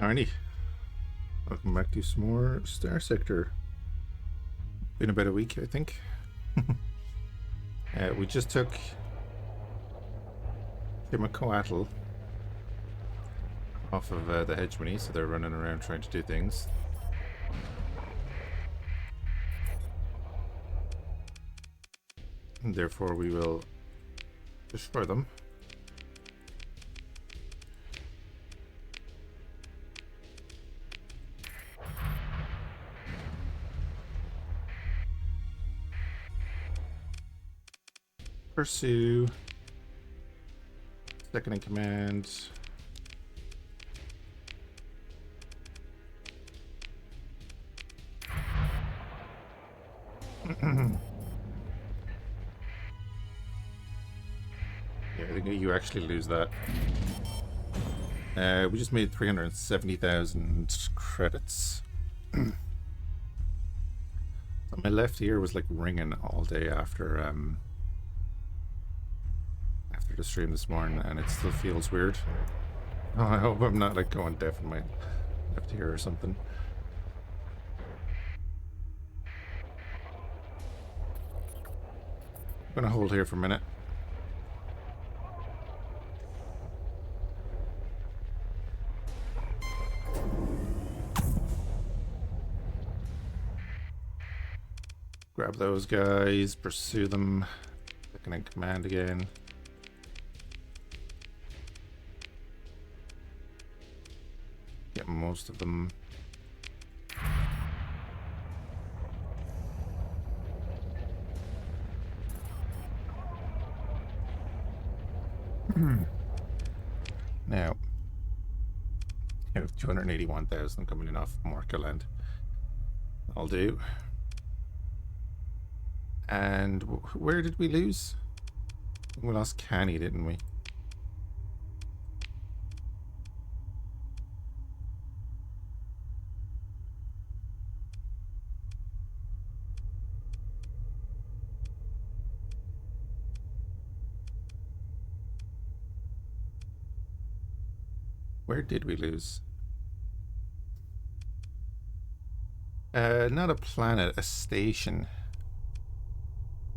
Alrighty, welcome back to some more Starsector. Been about a week, I think. We just took Coatl off of the hegemony, so they're running around trying to do things. And therefore we will destroy them. Pursue. Second in command. Yeah, I think you actually lose that. We just made 370,000 credits. So my left ear was like ringing all day after the stream this morning, and it still feels weird. Oh, I hope I'm not like going deaf in my left ear or something. I'm gonna hold here for a minute. Grab those guys, pursue them. Second in command again. Get most of them. Now, you have 281,000 coming in off Morkaland. I'll do. And where did we lose? We lost Canny, didn't we? Where did we lose? Not a planet, a station.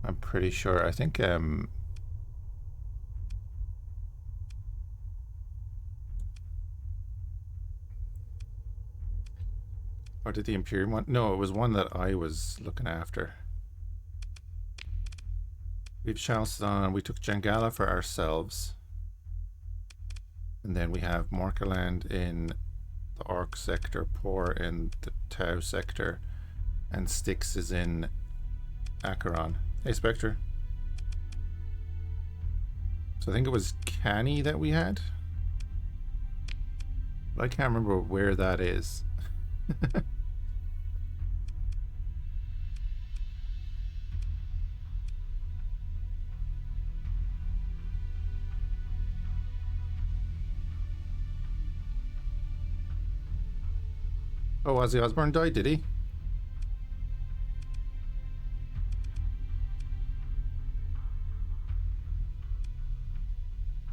I'm pretty sure. I think or did the Imperium one? No, it was one that I was looking after. We've Chalcedon, we took Jangala for ourselves. And then we have Morkaland in the Orc sector, Por in the Tau sector, and Styx is in Acheron. Hey, Spectre. So I think it was Canny that we had. But I can't remember where that is. Oh, Ozzy Osbourne died, did he?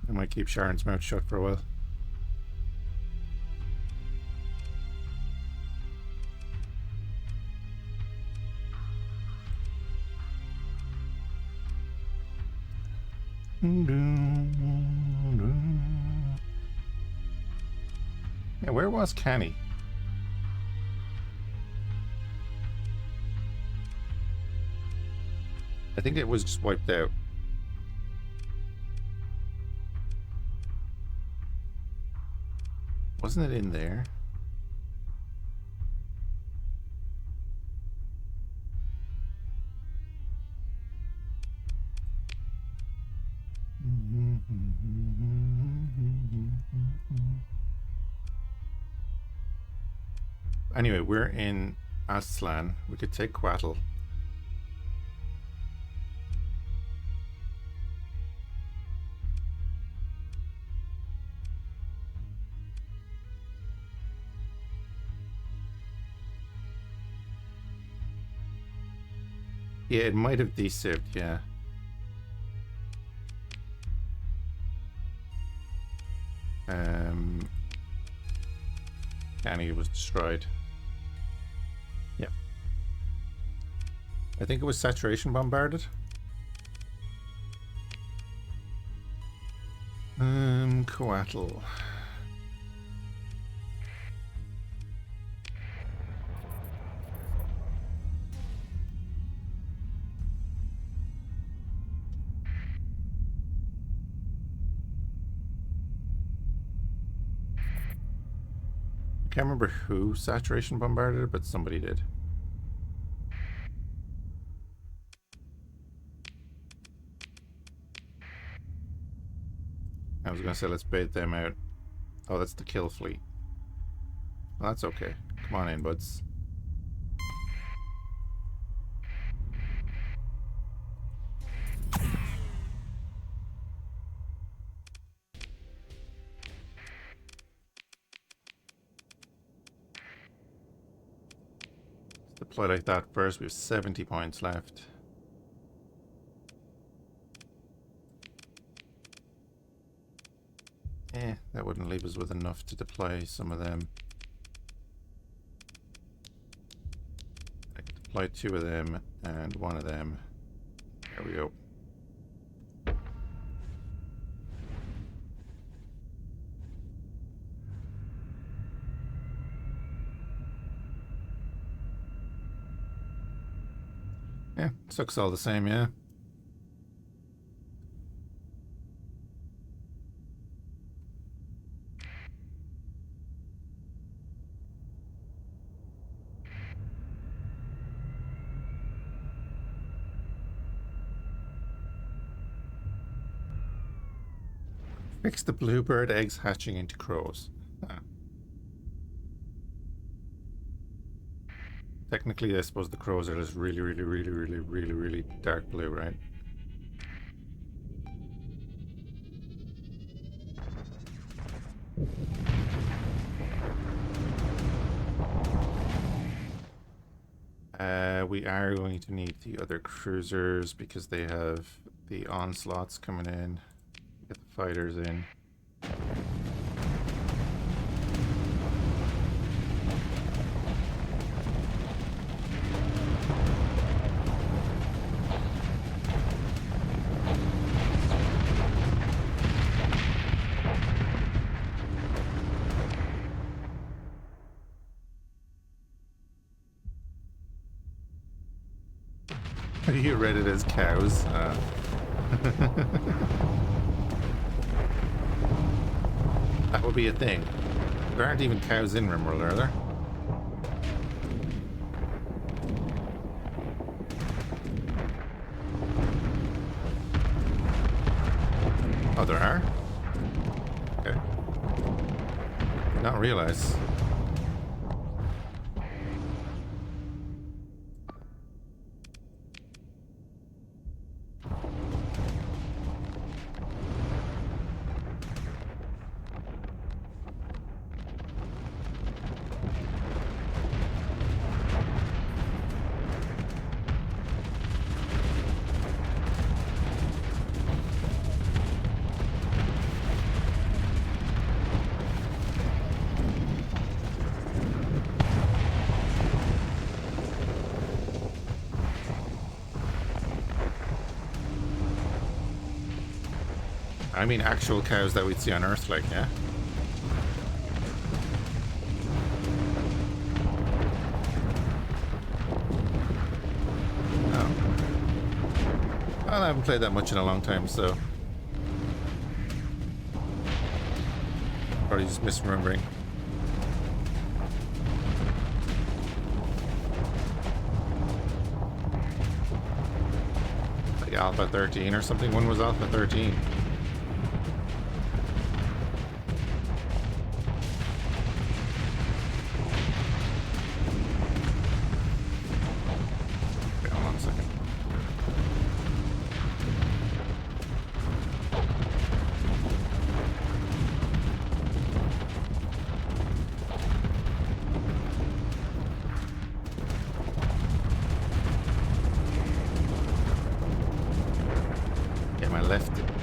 I might keep Sharon's mouth shut for a while. Yeah, where was Canny? I think it was just wiped out. Wasn't it in there? Anyway, we're in Aztlan. We could take Quattle. Yeah, it might have desieved, yeah. Annie was destroyed. Yeah. I think it was saturation bombarded. Coatl. I can't remember who saturation bombarded it, but somebody did. I was gonna say let's bait them out. Oh, that's the kill fleet. Well, that's okay. Come on in, buds. Let's deploy like that first. We have 70 points left. That wouldn't leave us with enough to deploy some of them. I could deploy 2 of them and 1 of them. There we go. Yeah, sucks all the same, yeah. Fix the bluebird eggs hatching into crows. Technically, I suppose the crows are just really dark blue, right? We are going to need the other cruisers because they have the onslaughts coming in. Get the fighters in. You read it as cows. That would be a thing. There aren't even cows in Rimworld, are there? Oh, there are? Okay. Did not realize. I mean actual cows that we'd see on Earth, like, yeah? No. Well, I haven't played that much in a long time, so... Probably just misremembering. Like Alpha 13 or something? When was Alpha 13?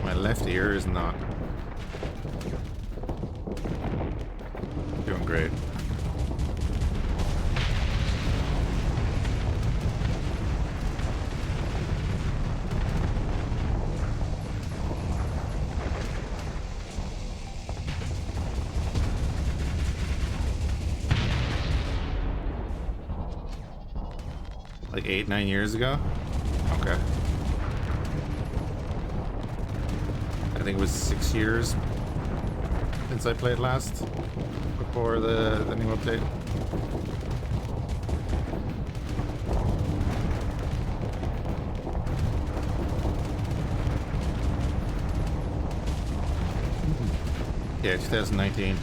My left ear is not doing great. Like 8-9 years ago? Okay. I think it was 6 years since I played last, before the new update. Yeah, 2019.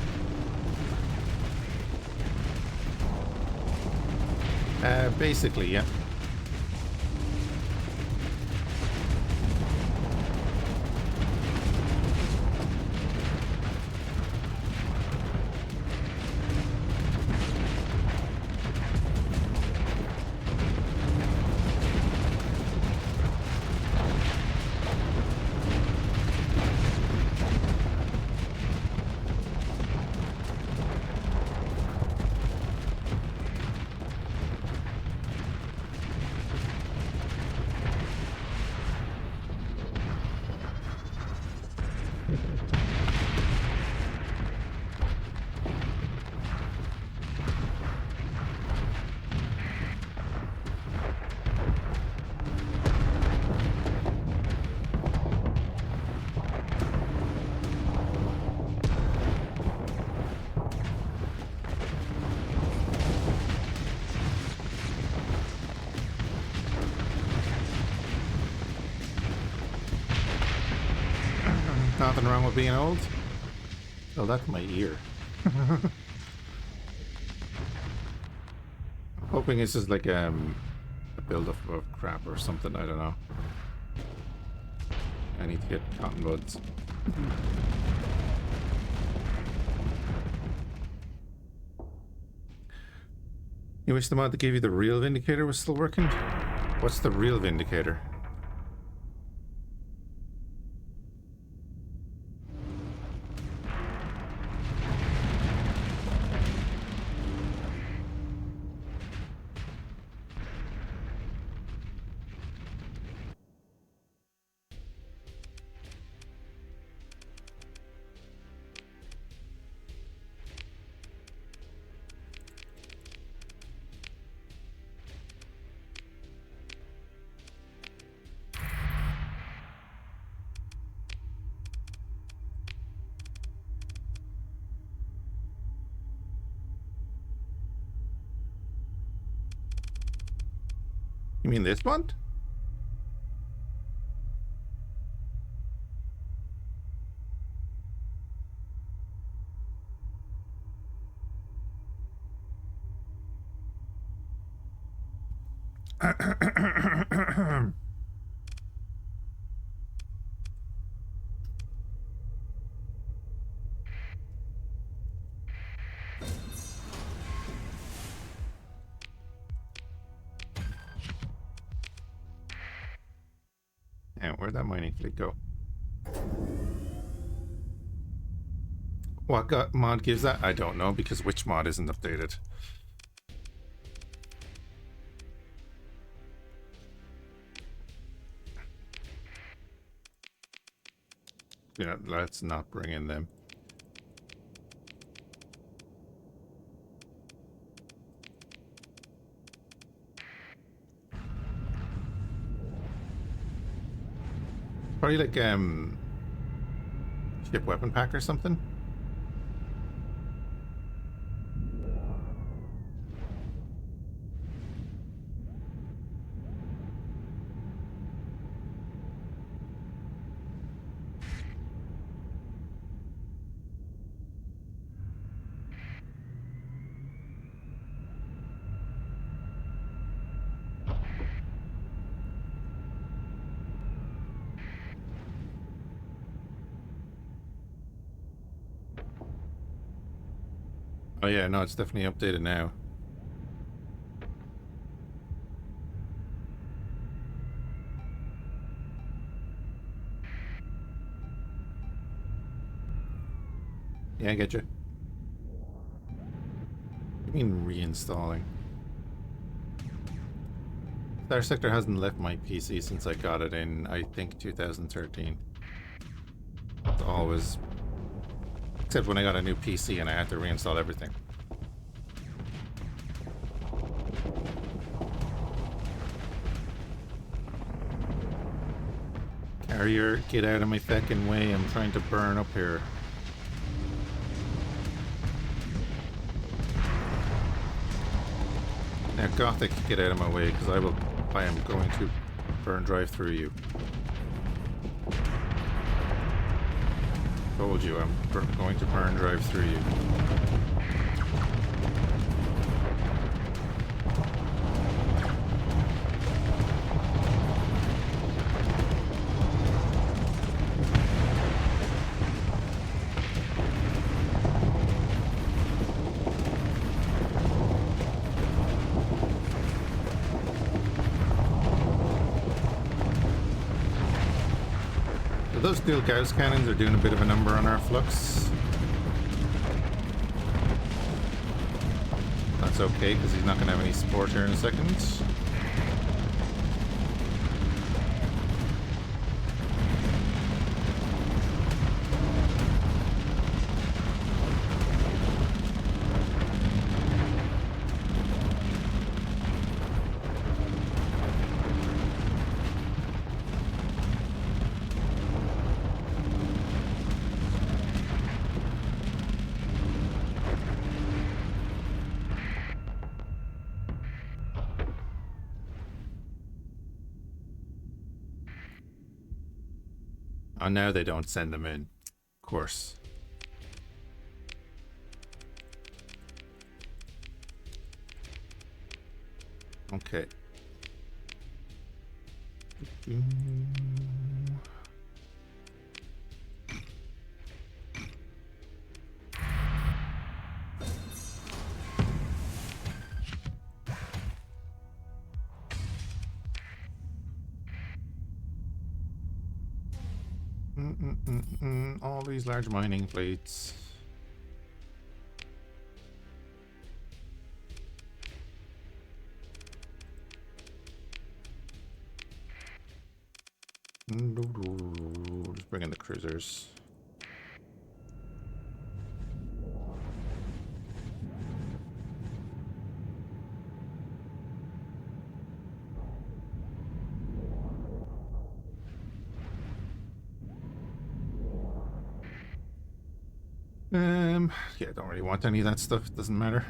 Basically, yeah. Nothing wrong with being old. Oh, that's my ear. Hoping it's just like a build-up of crap or something. I don't know. I need to get cotton buds. You wish the mod that gave you the real Vindicator was still working? What's the real Vindicator? You mean this one? Yeah, where'd that mining fleet go? What mod gives that? I don't know, because which mod isn't updated? Yeah, let's not bring in them. Probably like ship weapon pack or something. Oh yeah, no, it's definitely updated now. Yeah, I get you. What do you mean reinstalling? Starsector hasn't left my PC since I got it in, I think, 2013. It's always... Except when I got a new PC and I had to reinstall everything. Carrier, get out of my feckin' way. I'm trying to burn up here. Now, Gothic, get out of my way, because I am going to burn drive through you. Told you, I'm going to burn drive through you. Those dual Gauss cannons are doing a bit of a number on our flux. That's okay, because he's not going to have any support here in a second. Oh, now they don't send them in. Of course. Okay. All these large mining fleets. Just bring in the cruisers. Yeah, I don't really want any of that stuff. It doesn't matter.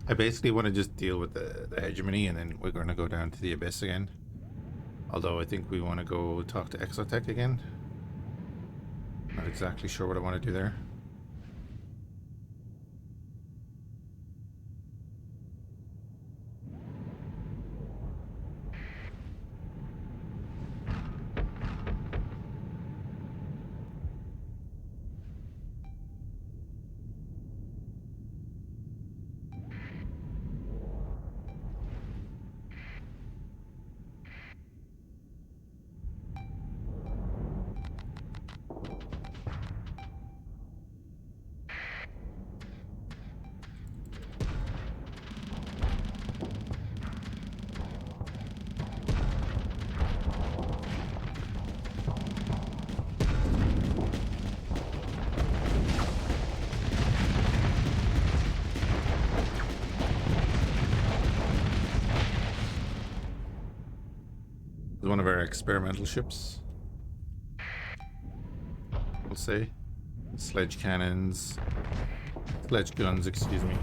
I basically want to just deal with the hegemony, and then we're going to go down to the abyss again. Although I think we want to go talk to Exotech again. Not exactly sure what I want to do there. One of our experimental ships, we'll say. Sledge cannons, sledge guns, excuse me.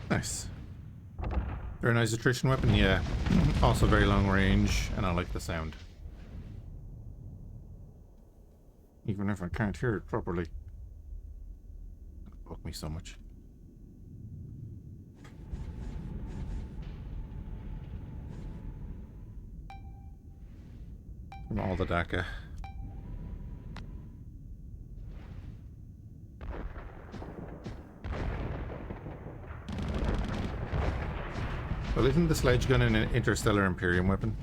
Nice. Very nice attrition weapon, yeah. Also very long range, and I like the sound. Even if I can't hear it properly. It'll bug me so much. From all the DACA. Well, isn't the sledge gun an interstellar Imperium weapon?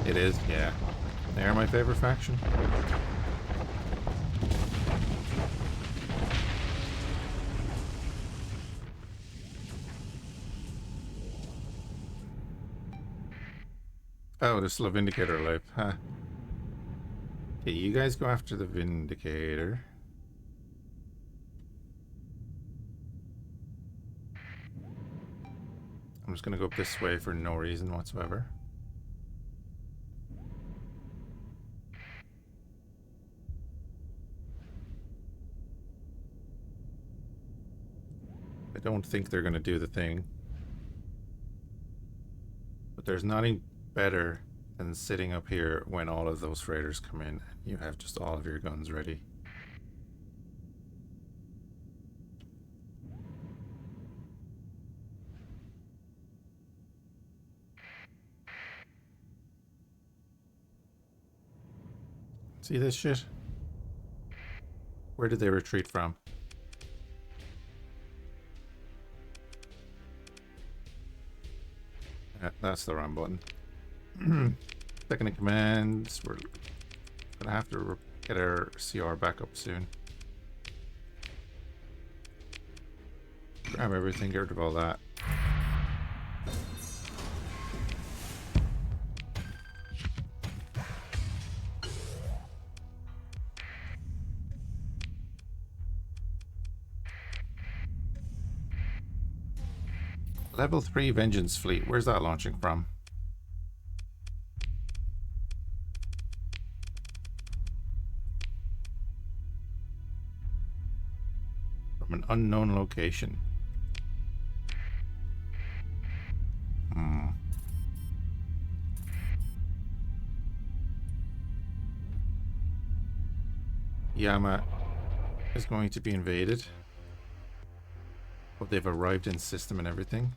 It is, yeah. They are my favorite faction. Oh, there's still a Vindicator alive. Huh. Okay, you guys go after the Vindicator. I'm just gonna go up this way for no reason whatsoever. I don't think they're gonna do the thing. But there's nothing better than sitting up here when all of those freighters come in. You have just all of your guns ready. See this shit? Where did they retreat from? That's the wrong button. Second in command. We're gonna have to get our CR back up soon. Grab everything, get rid of all that. Level 3 Vengeance Fleet. Where's that launching from? From an unknown location. Yama is going to be invaded. But they've arrived in system and everything.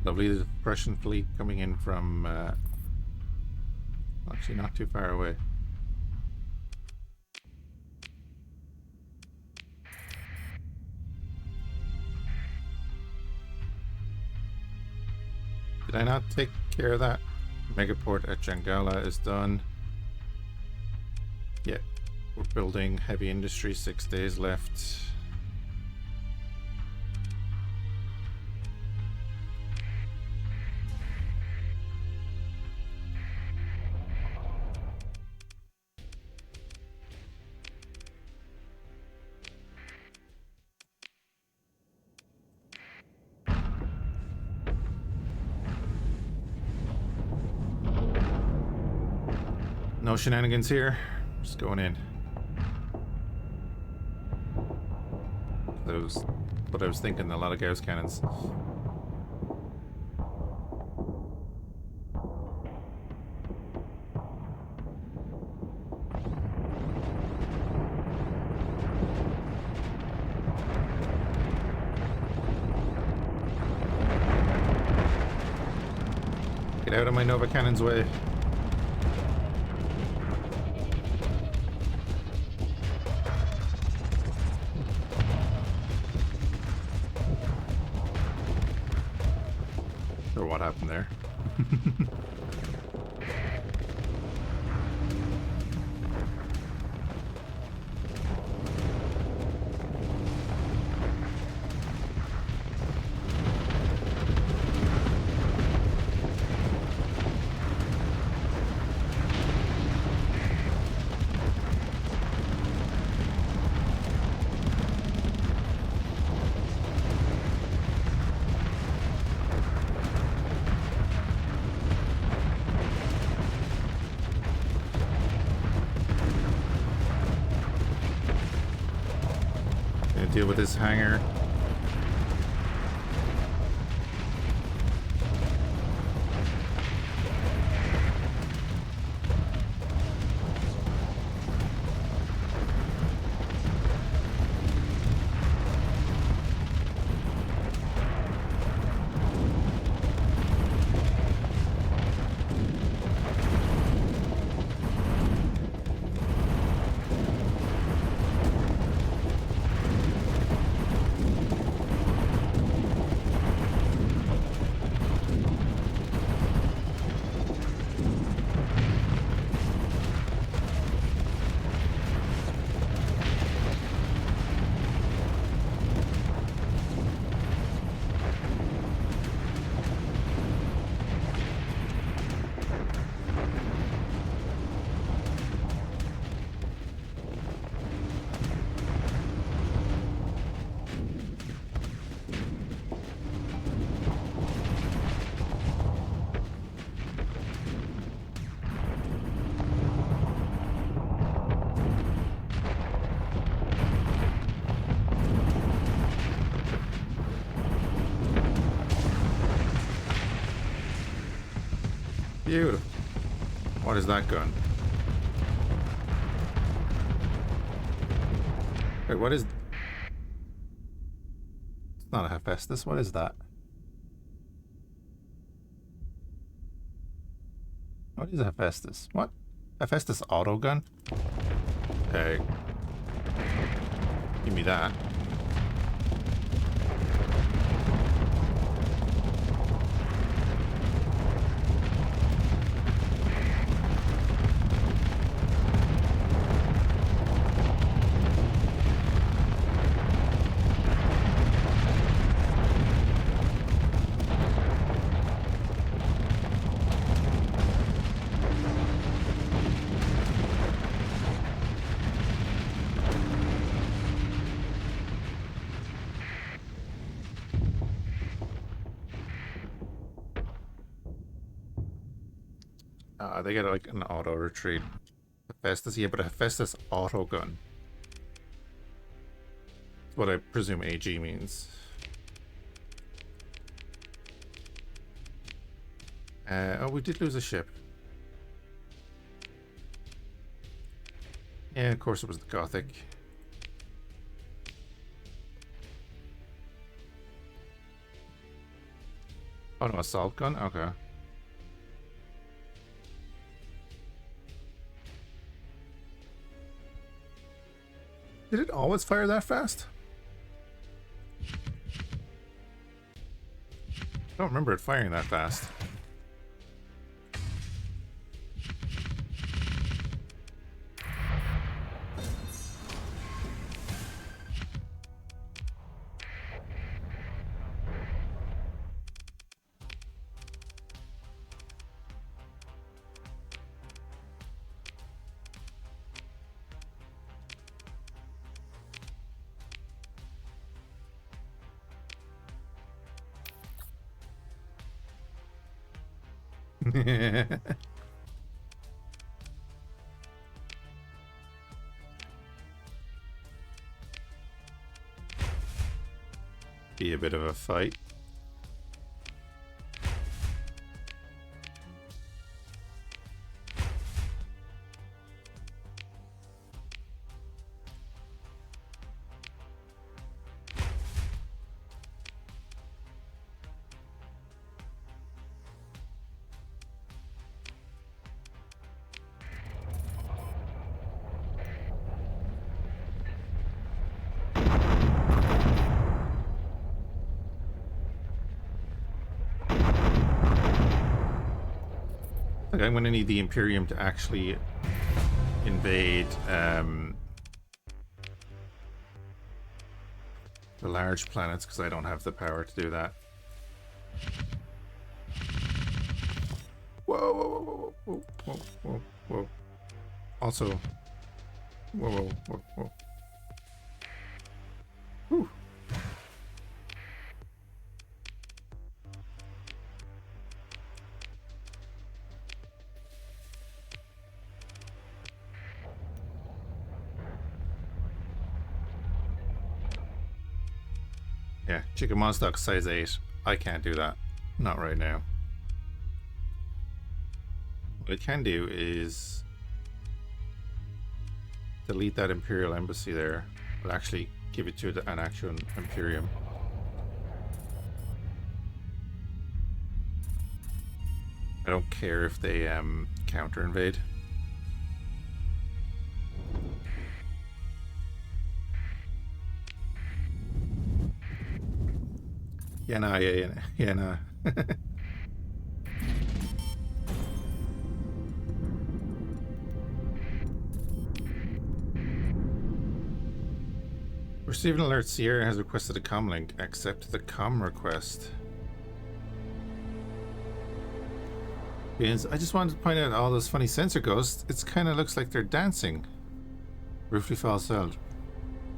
Lovely, the Prussian fleet coming in from actually not too far away. Did I not take care of that? Megaport at Jangala is done. Yeah, we're building heavy industry, 6 days left. No shenanigans here. Just going in. That was what I was thinking. A lot of Gauss cannons. Get out of my Nova cannon's way. Or what happened there. Deal with this hangar. Beautiful. What is that gun? Wait, what is... It's not a Hephaestus. What is that? What is a Hephaestus? What? Hephaestus auto gun? Okay. Give me that. They get like an auto retreat. Hephaestus, yeah, but a Hephaestus auto gun. That's what I presume AG means. Oh, we did lose a ship. Yeah, of course it was the Gothic. Oh no, assault gun? Okay. Did it always fire that fast? I don't remember it firing that fast. Be a bit of a fight. Like, I'm going to need the Imperium to actually invade the large planets, because I don't have the power to do that. Whoa, whoa, whoa, whoa, whoa, whoa, whoa. Also, whoa, whoa, whoa, whoa. Whew. Yeah, chicken monstock size 8. I can't do that. Not right now. What I can do is delete that Imperial embassy there. I'll actually give it to an actual Imperium. I don't care if they counter invade. Yeah, nah, yeah, nah. Received an alert. Sierra has requested a comm link. Accept the comm request. Beans, I just wanted to point out all those funny sensor ghosts. It kind of looks like they're dancing. Briefly false out.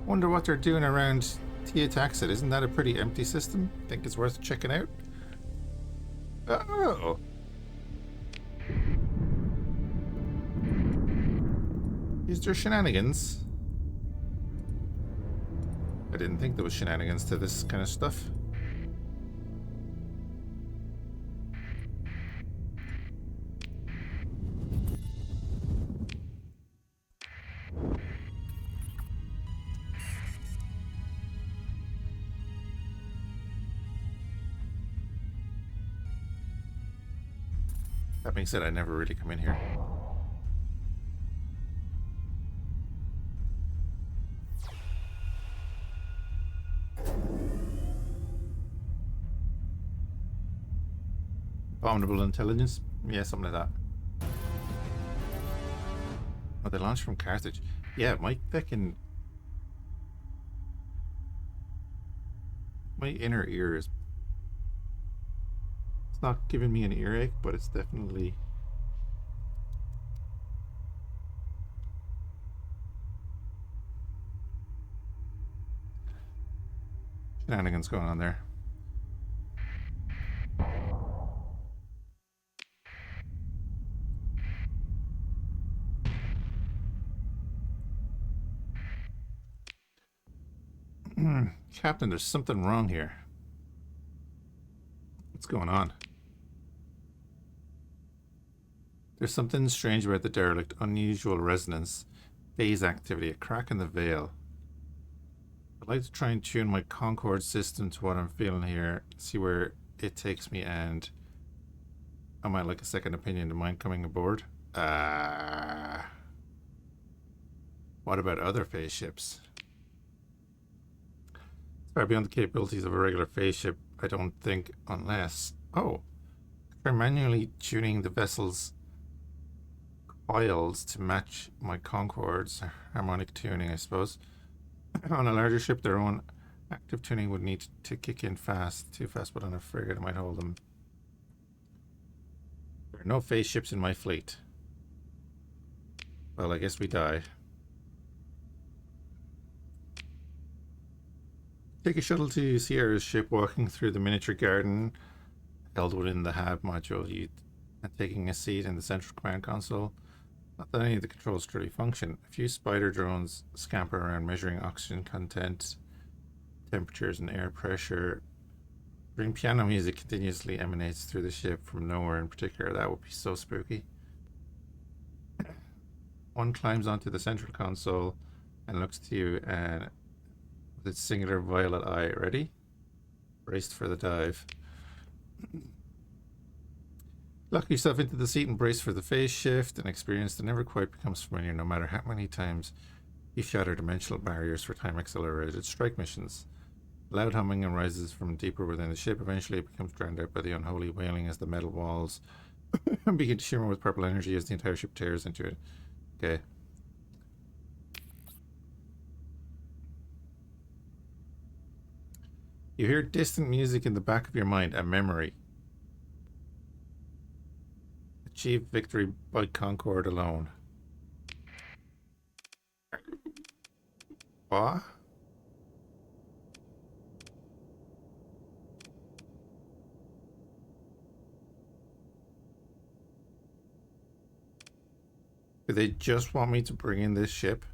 Wonder what they're doing around Fhiachs. Isn't that a pretty empty system? Think it's worth checking out? Oh! Is there shenanigans? I didn't think there was shenanigans to this kind of stuff. That being said, I never really come in here. Abominable intelligence? Yeah, something like that. Oh, they launched from Carthage. Yeah, my inner ear is... It's not giving me an earache, but it's definitely... shenanigans going on there. Captain, there's something wrong here. What's going on? There's something strange about the derelict. Unusual resonance. Phase activity. A crack in the veil. I'd like to try and tune my Concord system to what I'm feeling here. See where it takes me, and I might like a second opinion. Do you mind coming aboard? What about other phase ships? It's far beyond the capabilities of a regular phase ship, I don't think, unless... Oh! Try manually tuning the vessel's coils to match my Concords. Harmonic tuning, I suppose. On a larger ship, their own active tuning would need to kick in fast. Too fast, but on a frigate, I might hold them. There are no phase ships in my fleet. Well, I guess we die. Take a shuttle to Sierra's ship, walking through the miniature garden held within the HAB module, and taking a seat in the central command console. Not that any of the controls truly function. A few spider drones scamper around, measuring oxygen content, temperatures, and air pressure. During piano music continuously emanates through the ship from nowhere in particular. That would be so spooky. One climbs onto the central console and looks to you, and with its singular violet eye. Ready? Braced for the dive. Lock yourself into the seat and brace for the phase shift, an experience that never quite becomes familiar no matter how many times you shatter dimensional barriers for time-accelerated strike missions. Loud humming arises from deeper within the ship. Eventually it becomes drowned out by the unholy wailing as the metal walls Begin to shimmer with purple energy as the entire ship tears into it. Okay. You hear distant music in the back of your mind, a memory. Achieve victory by Concord alone. What? Do they just want me to bring in this ship?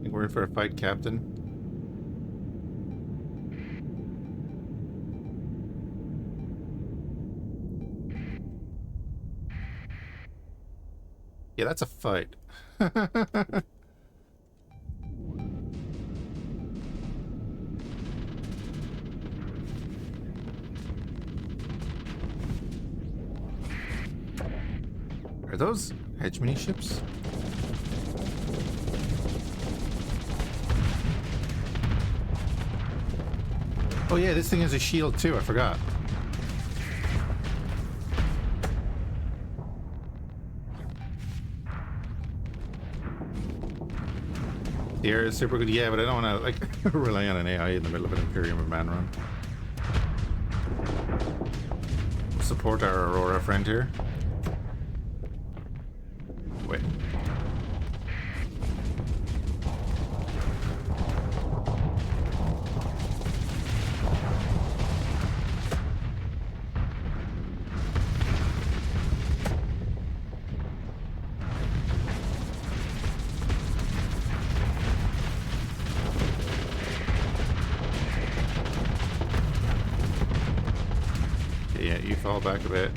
Think we're in for a fight, Captain. Yeah, that's a fight. Are those hegemony ships? Oh yeah, this thing has a shield too, I forgot. The air is super good, yeah, but I don't want to like rely on an AI in the middle of an Imperium of Man run. Support our Aurora friend here. Wait. Yeah, you fall back a bit.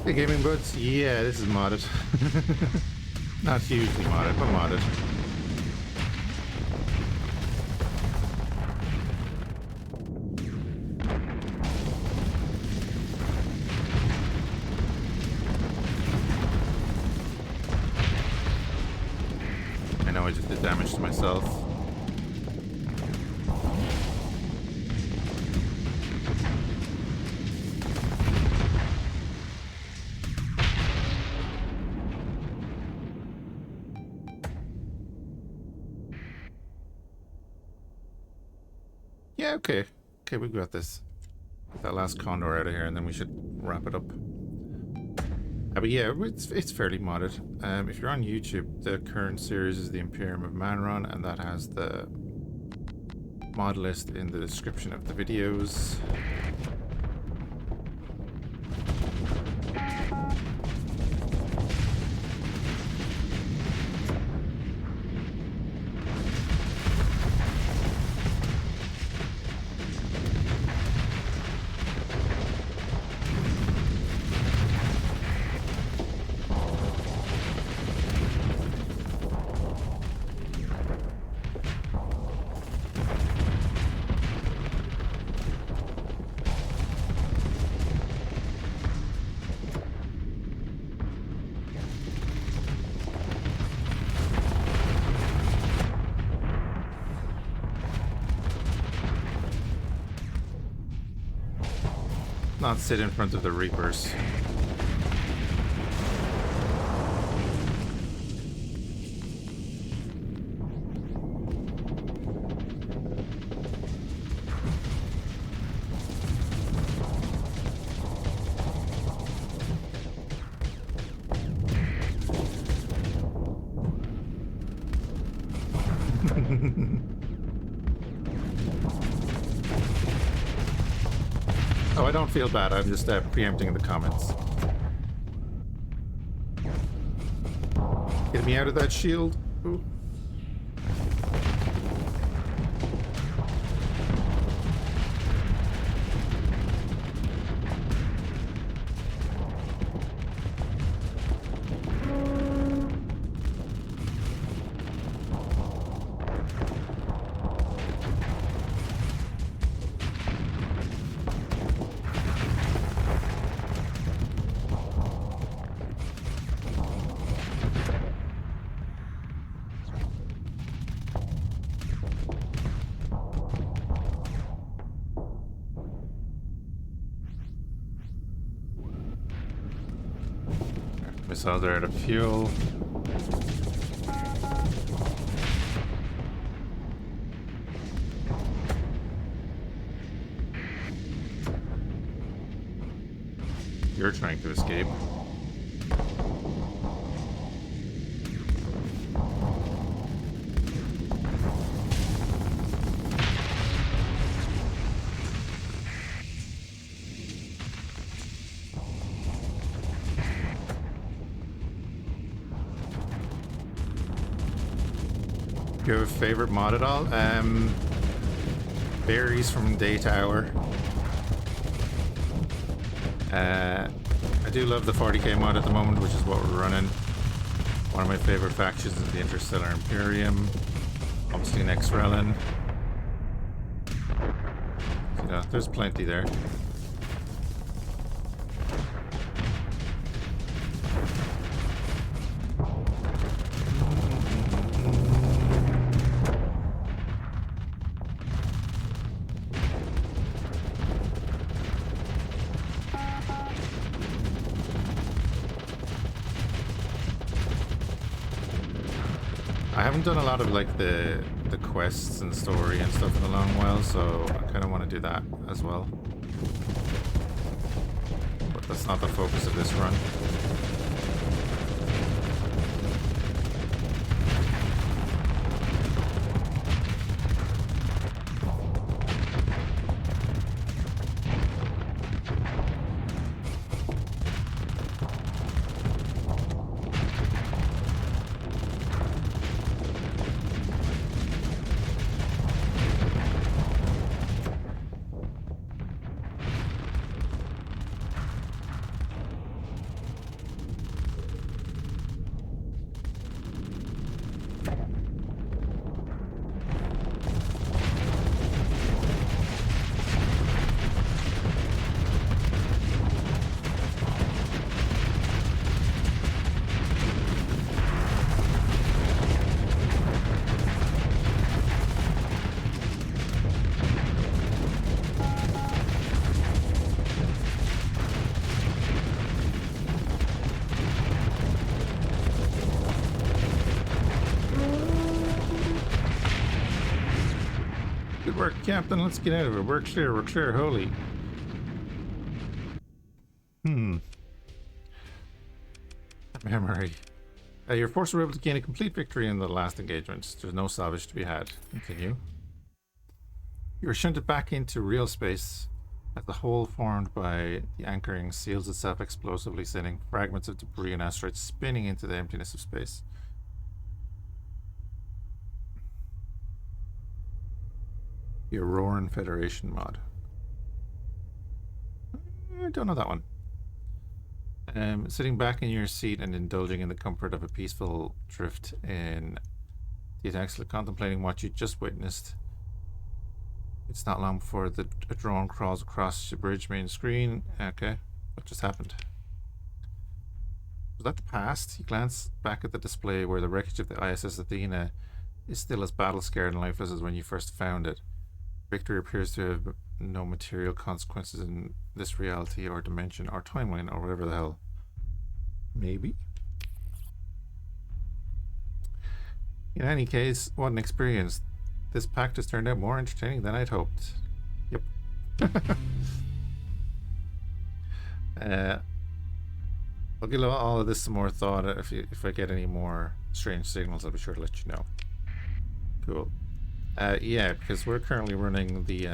The gaming boots? Yeah, this is modded. Not hugely modded, but modded. I know I just did damage to myself. Yeah, okay. Okay, we've got this. Get that last condor out of here, and then we should wrap it up. But yeah, it's fairly modded. If you're on YouTube, the current series is the Imperium of Man run, and that has the mod list in the description of the videos. Not sit in front of the Reapers. Oh, I don't feel bad. I'm just preempting the comments. Get me out of that shield. Ooh. Missiles are out of fuel. You're trying to escape. Do you have a favorite mod at all? Varies from day to hour. I do love the 40k mod at the moment, which is what we're running. One of my favorite factions is the Interstellar Imperium. Obviously next Relin. So, yeah, there's plenty there. I haven't done a lot of like the quests and story and stuff in a long while, so I kind of want to do that as well. But that's not the focus of this run. Good work, Captain. Let's get out of here. We're clear. We're clear. Holy. Memory. Your forces were able to gain a complete victory in the last engagement. There's no salvage to be had. Continue. You were shunted back into real space as the hole formed by the anchoring seals itself explosively, sending fragments of debris and asteroids spinning into the emptiness of space. Your Roaring Federation mod. I don't know that one. Sitting back in your seat and indulging in the comfort of a peaceful drift in the attacks, contemplating what you just witnessed. It's not long before a drone crawls across the bridge main screen. Okay, what just happened? Was that the past? You glance back at the display where the wreckage of the ISS Athena is still as battle-scarred and lifeless as when you first found it. Victory appears to have no material consequences in this reality or dimension or timeline or whatever the hell. Maybe? In any case, what an experience. This pact has turned out more entertaining than I'd hoped. Yep. I'll give all of this some more thought. If I get any more strange signals, I'll be sure to let you know. Cool. Yeah, because we're currently running the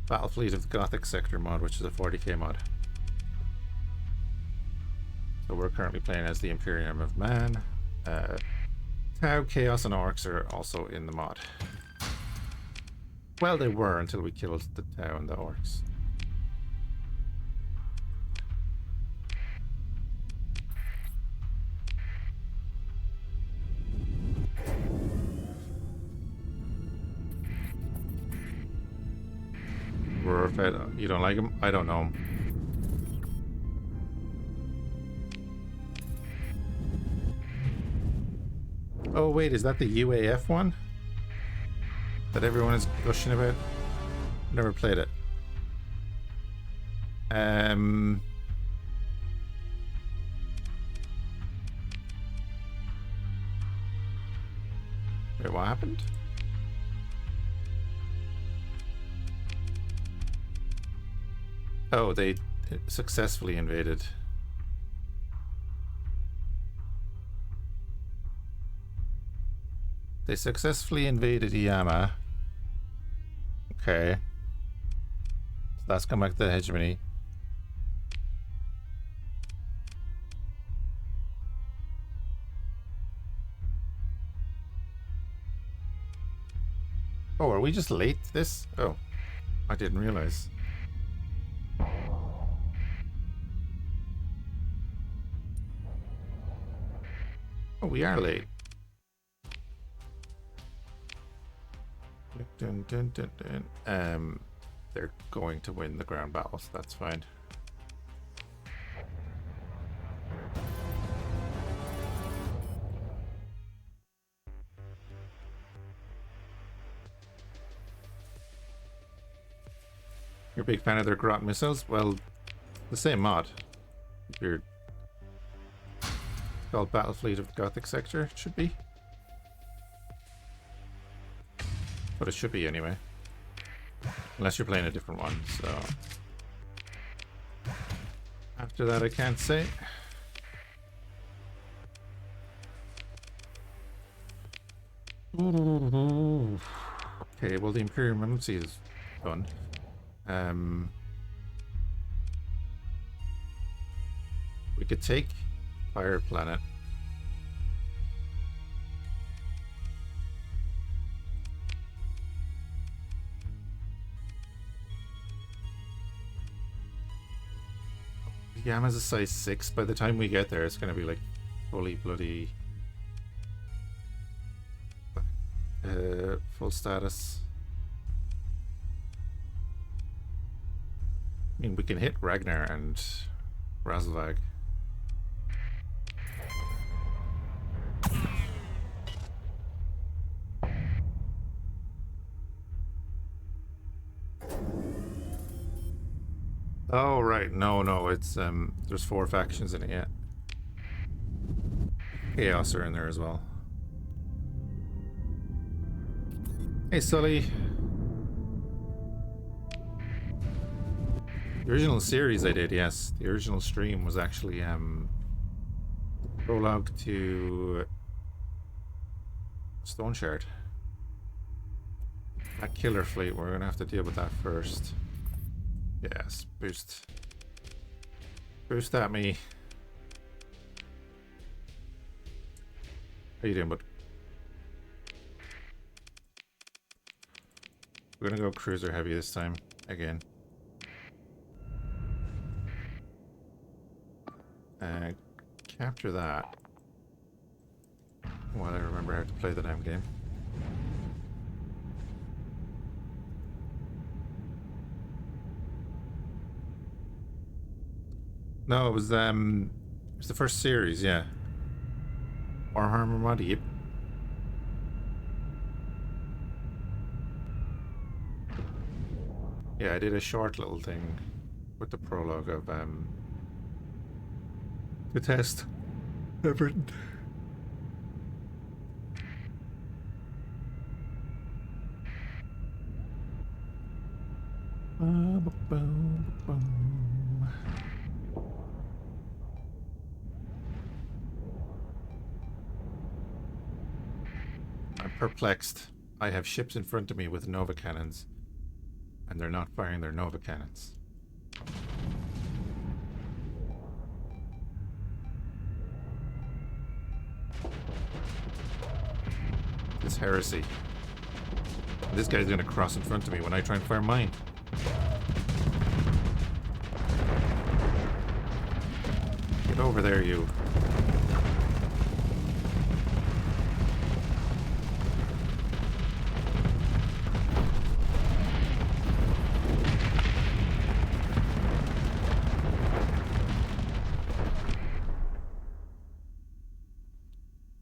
Battle Fleet of the Gothic Sector mod, which is a 40k mod. So we're currently playing as the Imperium of Man. Tau, Chaos, and Orcs are also in the mod. Well, they were until we killed the Tau and the Orcs. You don't like him? I don't know him. Oh wait, is that the UAF one? That everyone is gushing about? Never played it. Wait, what happened? Oh, they successfully invaded. They successfully invaded Iyama. Okay. So that's come back to the hegemony. Oh, are we just late to this? Oh, I didn't realize. Oh, we are late. Dun, dun, dun, dun. They're going to win the ground battle, so that's fine. You're a big fan of their Grot missiles? Well, the same mod. You're called Battle Fleet of the Gothic Sector, it should be. But it should be anyway. Unless you're playing a different one, so. After that, I can't say. Okay, well, the Imperial Embassy is done. We could take Fire Planet. Yama's a size 6. By the time we get there, it's going to be like fully bloody full status. I mean, we can hit Ragnar and Razelvag. Oh, right. No, it's, there's 4 factions in it yet. Chaos are in there as well. Hey, Sully. The original series I did, yes. The original stream was actually prologue to Stone Shard. That killer fleet, we're gonna have to deal with that first. Yes, boost. Boost at me. How you doing, bud? We're gonna go cruiser heavy this time, again. Capture that. While I remember how to play the damn game. No, it was the first series, yeah. Warhammer Mod, yep. Yeah, I did a short little thing with the prologue of the test everything. I'm perplexed. I have ships in front of me with Nova cannons, and they're not firing their Nova cannons. It's heresy. This guy's gonna cross in front of me when I try and fire mine. Get over there, you.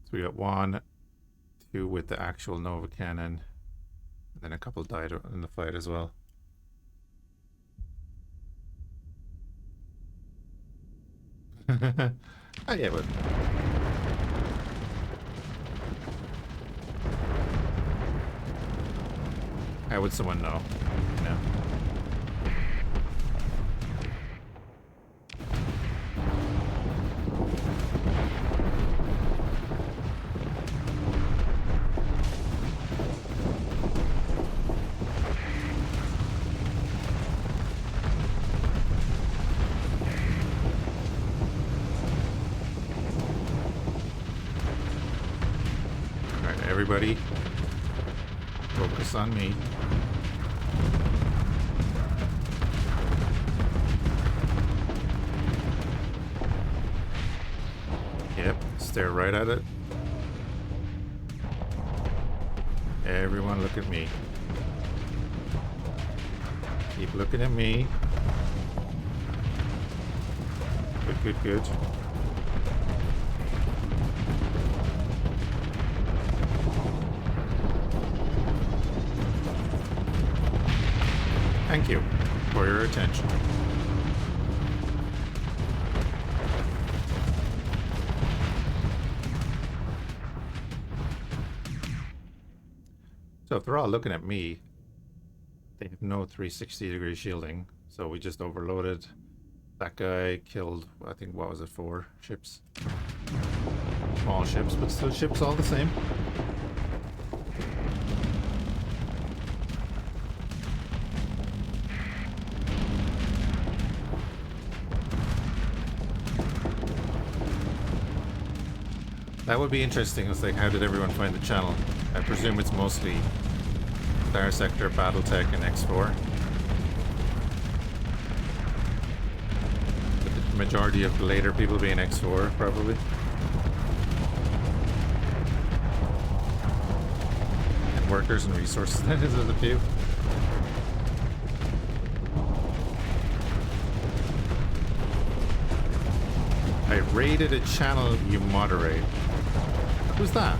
So we got 1, 2 with the actual Nova cannon, and then a couple died in the fight as well. Oh yeah, but how would someone know? You know. Everybody, focus on me. Yep, stare right at it. Everyone look at me. Keep looking at me. Good, good, good. Thank you for your attention. So if they're all looking at me, they have no 360-degree shielding, so we just overloaded. That guy killed, I think, what was it, 4 ships? Small ships, but still ships all the same. That would be interesting. It's like, how did everyone find the channel? I presume it's mostly Starsector, Battletech, and X4. With the majority of the later people being X4, probably. And workers and resources, that is a few. I raided a channel you moderate. Who's that?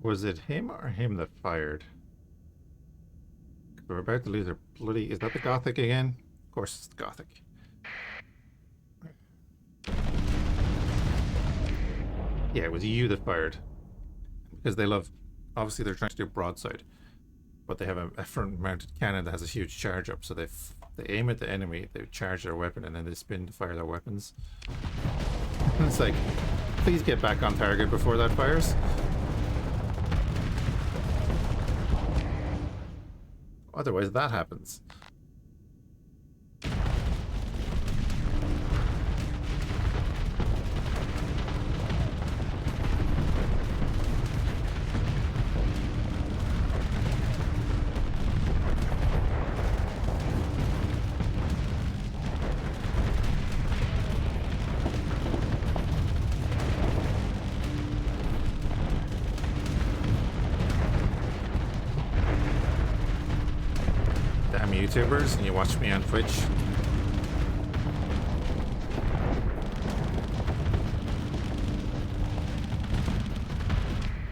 Was it him or him that fired? We're about to lose our bloody... Is that the Gothic again? Of course it's the Gothic. Yeah, it was you that fired. Because they love... Obviously they're trying to do broadside. But they have a front-mounted cannon that has a huge charge up, so they aim at the enemy, they charge their weapon, and then they spin to fire their weapons. And it's like, please get back on target before that fires. Otherwise that happens. YouTubers and you watch me on Twitch.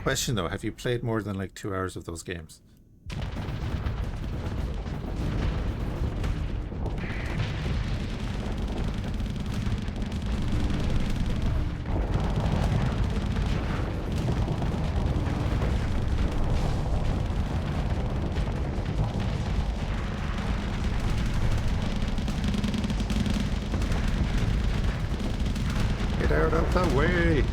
Question though, have you played more than like 2 hours of those games? Out of the way!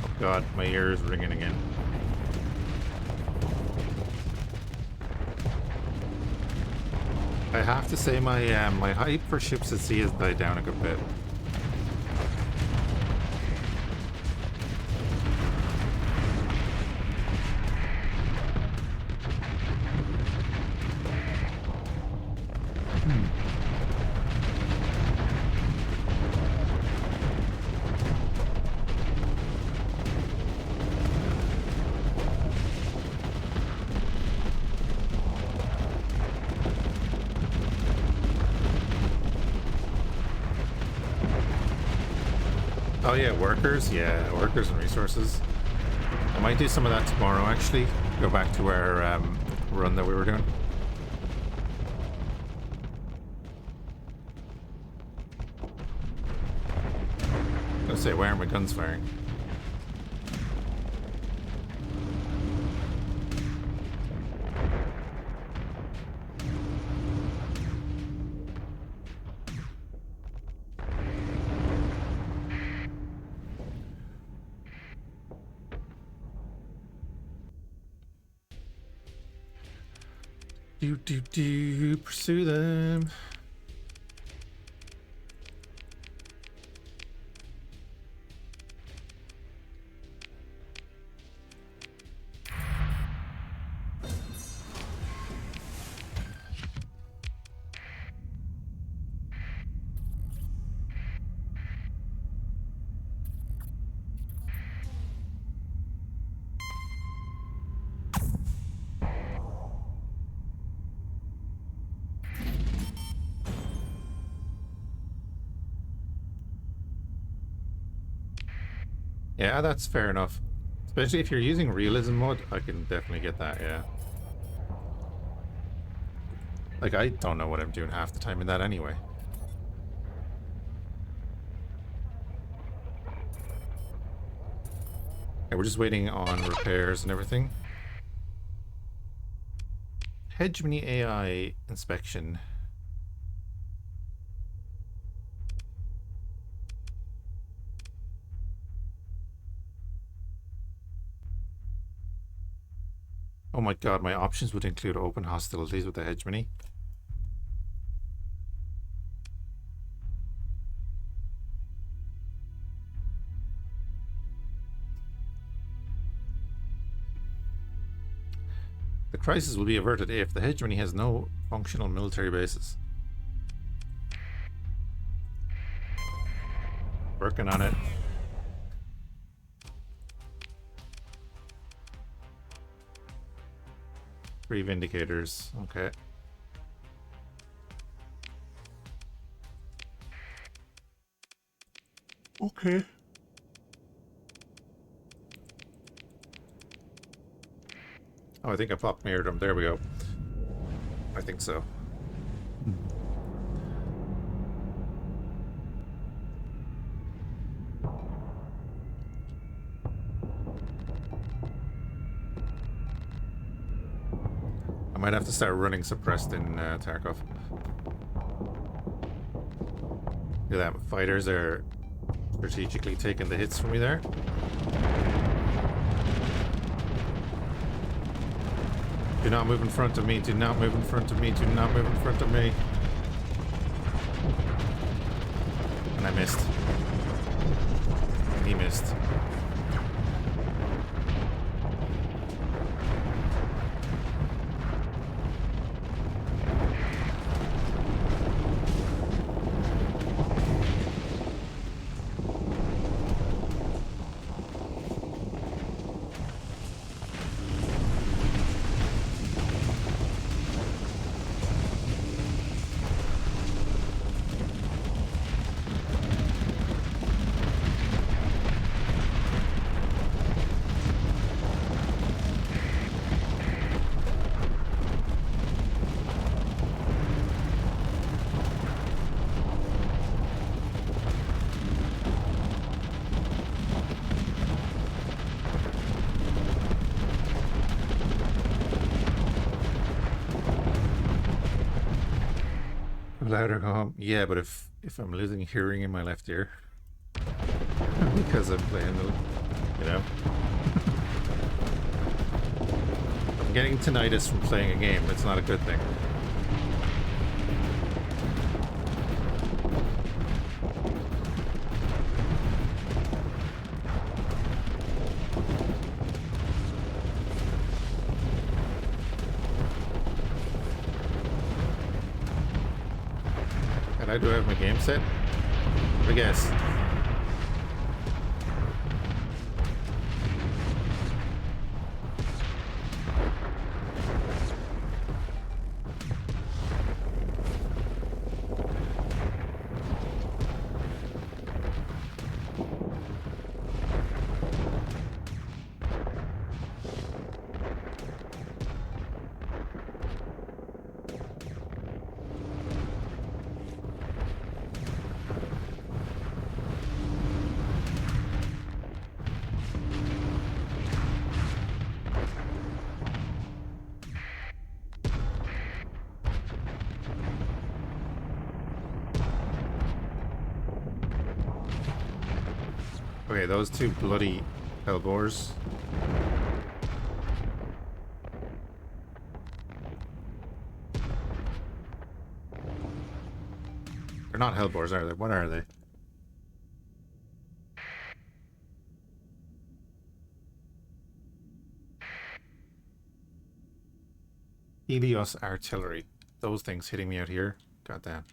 Oh god, my ear is ringing again. I have to say my my hype for ships at sea has died down a good bit. Oh yeah, workers. Yeah, workers and resources. I might do some of that tomorrow, actually. Go back to our run that we were doing. I was gonna say, why aren't my guns firing? Pursue them. Yeah, that's fair enough. Especially if you're using realism mode, I can definitely get that, yeah. Like, I don't know what I'm doing half the time in that anyway. Okay, we're just waiting on repairs and everything. Hegemony AI inspection. Oh my god, my options would include open hostilities with the hegemony. The crisis will be averted if the hegemony has no functional military bases. Working on it. Three vindicators, okay. Okay. Oh, I think I popped mirrored them. There we go. I think so. I might have to start running suppressed in Tarkov. Look at that. Fighters are strategically taking the hits from me there. Do not move in front of me. Do not move in front of me. Do not move in front of me. And I missed. And he missed. Louder, go home. Yeah, but if I'm losing hearing in my left ear because I'm playing the, you know, I'm getting tinnitus from playing a game. It's not a good thing. I do have my game set, I guess. Okay, those two bloody hellbores. They're not hellbores, are they? What are they? Helios artillery. Those things hitting me out here. Goddamn.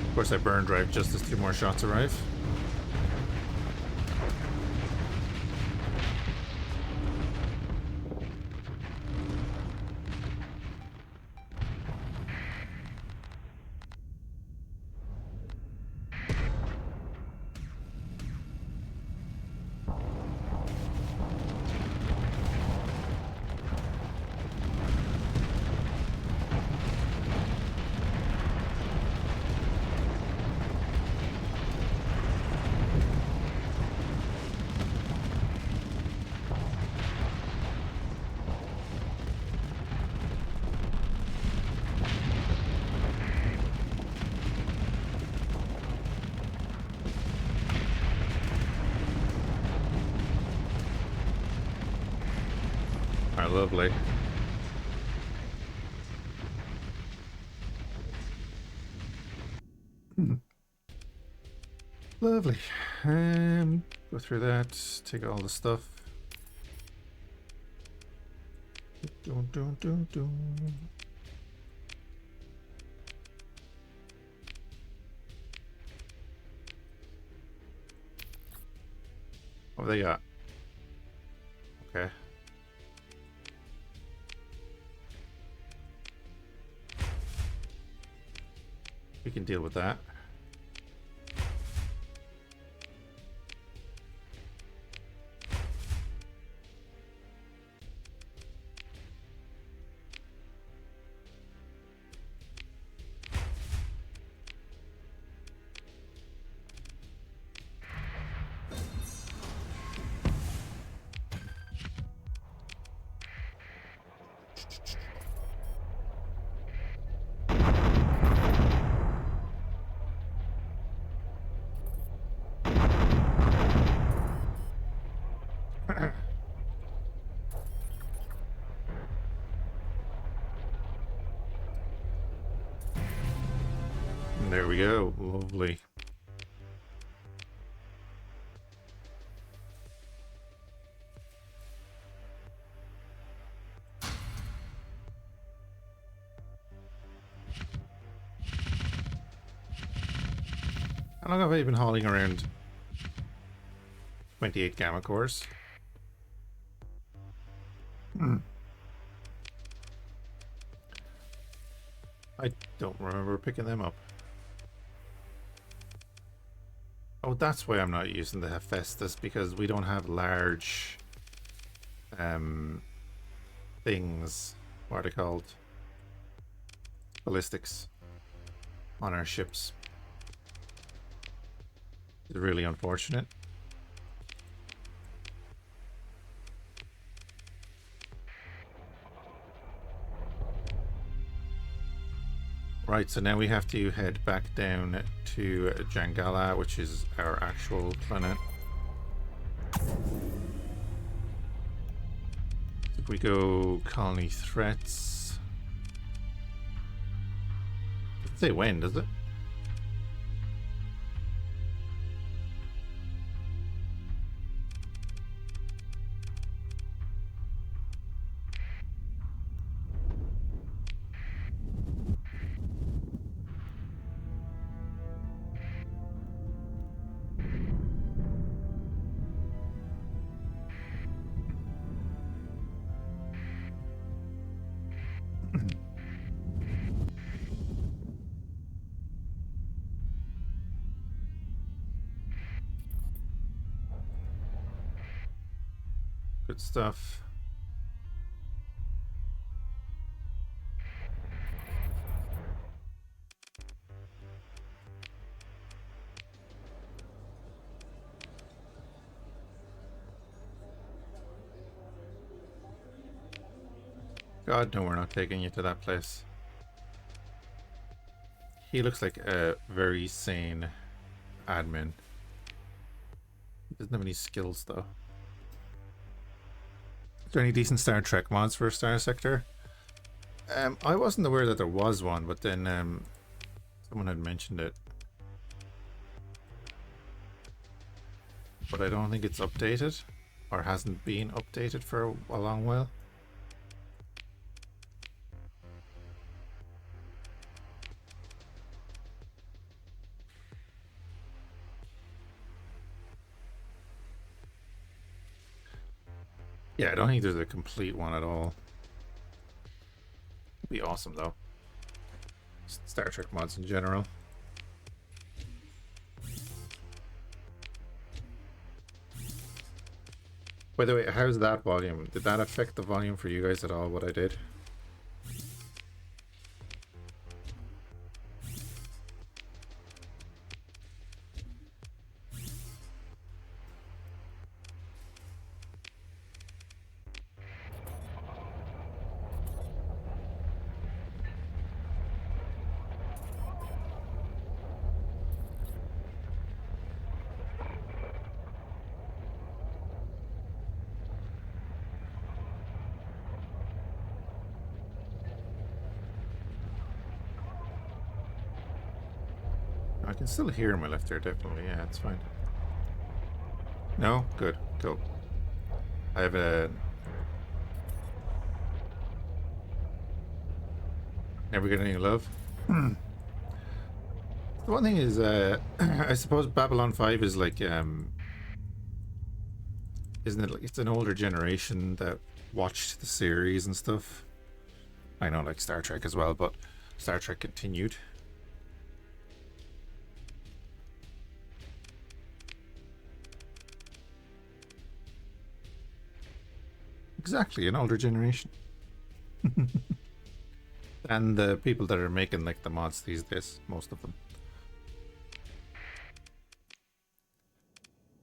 Of course, I burn drive just as 2 more shots arrive. Lovely. Lovely. Go through that, take all the stuff. What have they got? Okay. can deal with that. There we go. Lovely. How long have I been hauling around 28 gamma cores? I don't remember picking them up. Oh, that's why I'm not using the Hephaestus, because we don't have large things. What are they called? Ballistics on our ships. It's really unfortunate. Right, so now we have to head back down to Jangala, which is our actual planet. If we go colony threats, doesn't say when, does it? Good stuff. God, no, we're not taking you to that place. He looks like a very sane admin. He doesn't have any skills, though. Is there any decent Star Trek mods for Starsector? I wasn't aware that there was one, but then someone had mentioned it. But I don't think it's updated, or hasn't been updated for a long while. Yeah, I don't think there's a complete one at all. It'd be awesome, though. Star Trek mods in general. By the way, how's that volume? Did that affect the volume for you guys at all, what I did? I can still hear my left ear, definitely. Yeah, it's fine. No? Good. Cool. I have a... Never get any love? The one thing is, I suppose Babylon 5 is like, isn't it like, it's an older generation that watched the series and stuff. I know, like Star Trek as well, but Star Trek continued. Exactly, an older generation. And the people that are making like the mods these days, most of them.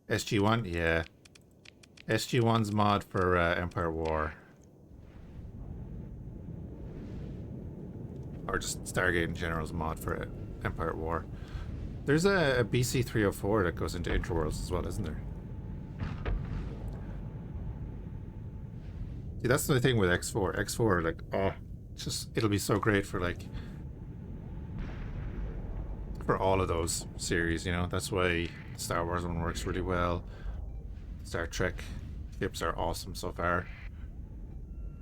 SG1, yeah. SG1's mod for Empire War. Or just Stargate in general's mod for Empire War. There's a BC 304 that goes into Interworlds as well, isn't there? See, that's the thing with X4. X4, like, oh, just it'll be so great for like for all of those series, you know. That's why Star Wars one works really well. Star Trek ships are awesome so far,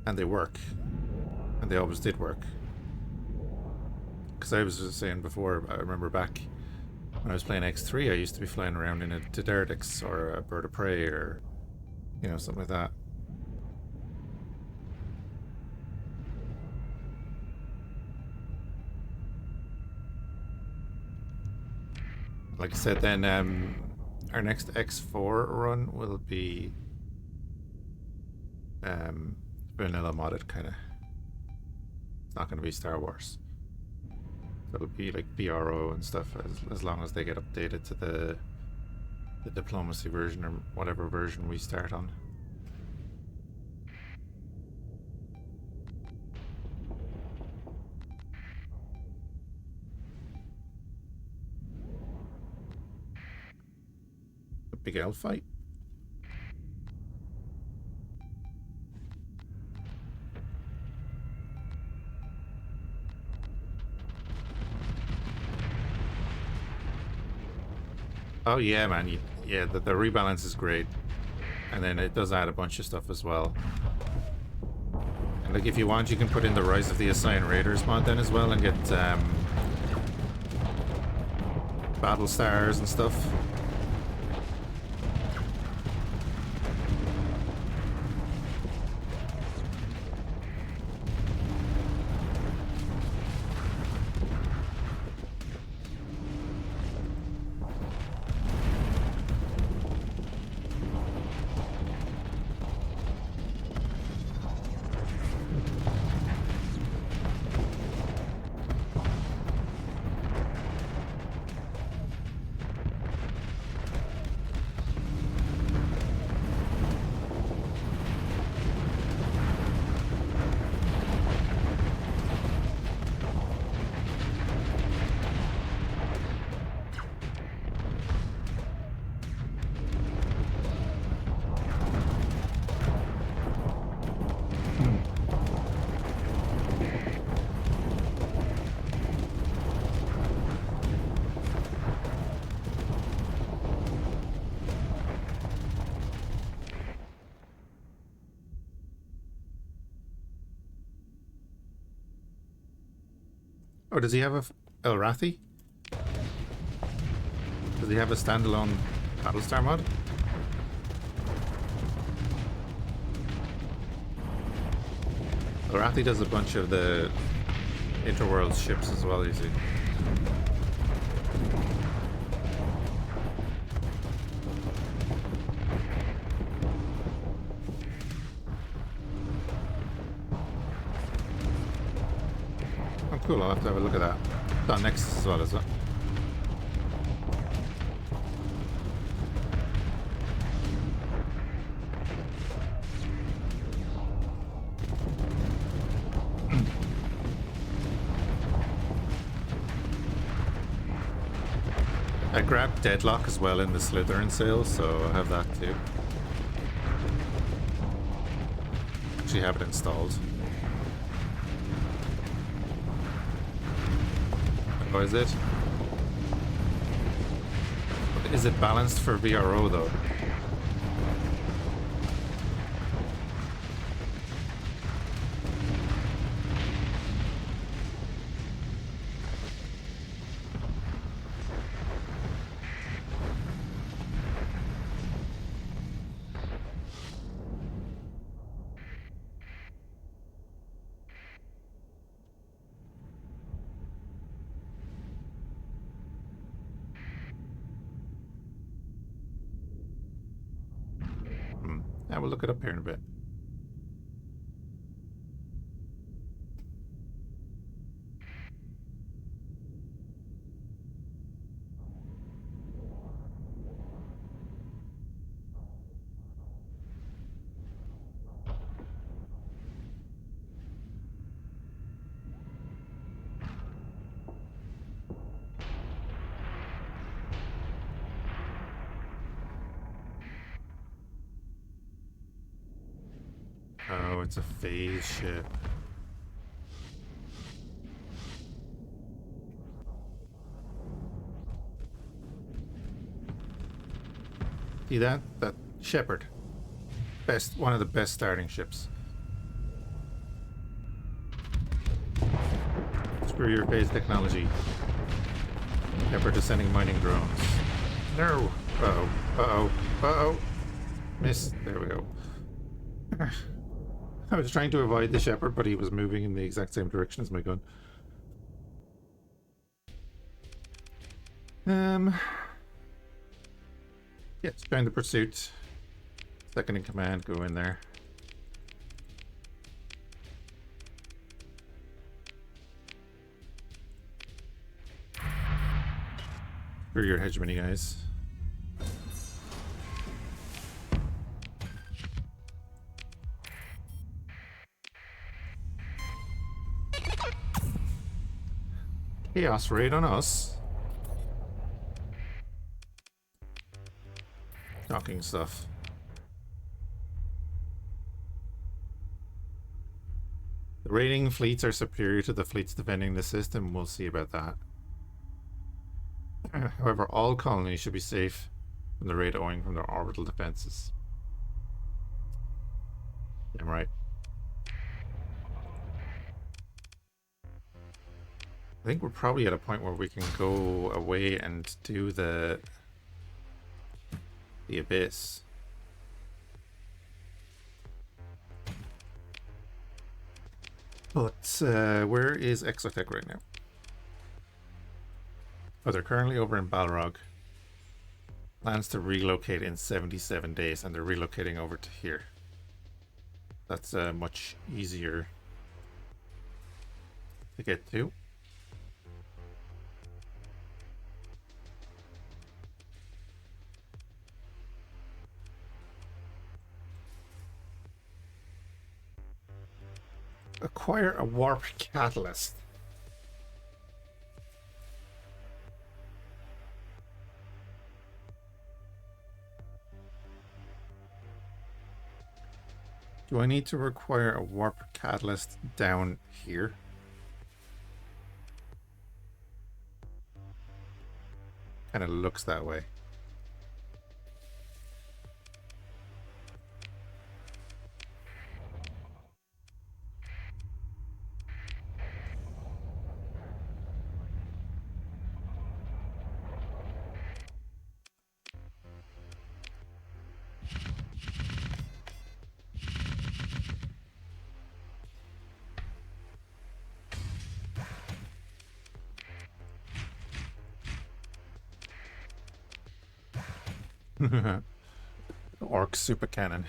and they work, and they always did work. Because I was just saying before, I remember back when I was playing X3, I used to be flying around in a Diderdix or a Bird of Prey or, you know, something like that. Like I said, then our next X4 run will be vanilla modded, kind of. It's not going to be Star Wars. It'll be like BRO and stuff, as long as they get updated to the diplomacy version or whatever version we start on. A big L fight. Oh yeah, man. Yeah, the rebalance is great. And then it does add a bunch of stuff as well. And like if you want, you can put in the Rise of the Ascian Raiders mod then as well and get battle stars and stuff. Oh, does he have a Elrathi? Does he have a standalone Battlestar mod? Elrathi does a bunch of the Interworlds ships as well, you see. Oh, cool. I'll have to have a look at that. It's on next as well, is it? I grabbed Deadlock as well in the Slytherin sale, so I have that too. Actually have it installed. Oh, is it? Is it balanced for VRO though? Yeah, we'll look it up here in a bit. Oh, it's a phase ship. See that? That Shepherd. One of the best starting ships. Screw your phase technology. Shepherd is sending mining drones. No! Uh-oh. Uh-oh. Uh-oh. Miss. There we go. I was trying to avoid the Shepherd, but he was moving in the exact same direction as my gun. Yes, join the pursuit. Second in command, go in there. For your hegemony, guys. Chaos raid on us. Shocking stuff. The raiding fleets are superior to the fleets defending the system. We'll see about that. However, all colonies should be safe from the raid owing from their orbital defenses. I'm right. I think we're probably at a point where we can go away and do the Abyss. But where is Exotech right now? Oh, they're currently over in Balrog. Plans to relocate in 77 days, and they're relocating over to here. That's much easier to get to. Acquire a warp catalyst. Do I need to require a warp catalyst down here? Kind of looks that way. Orc super cannon.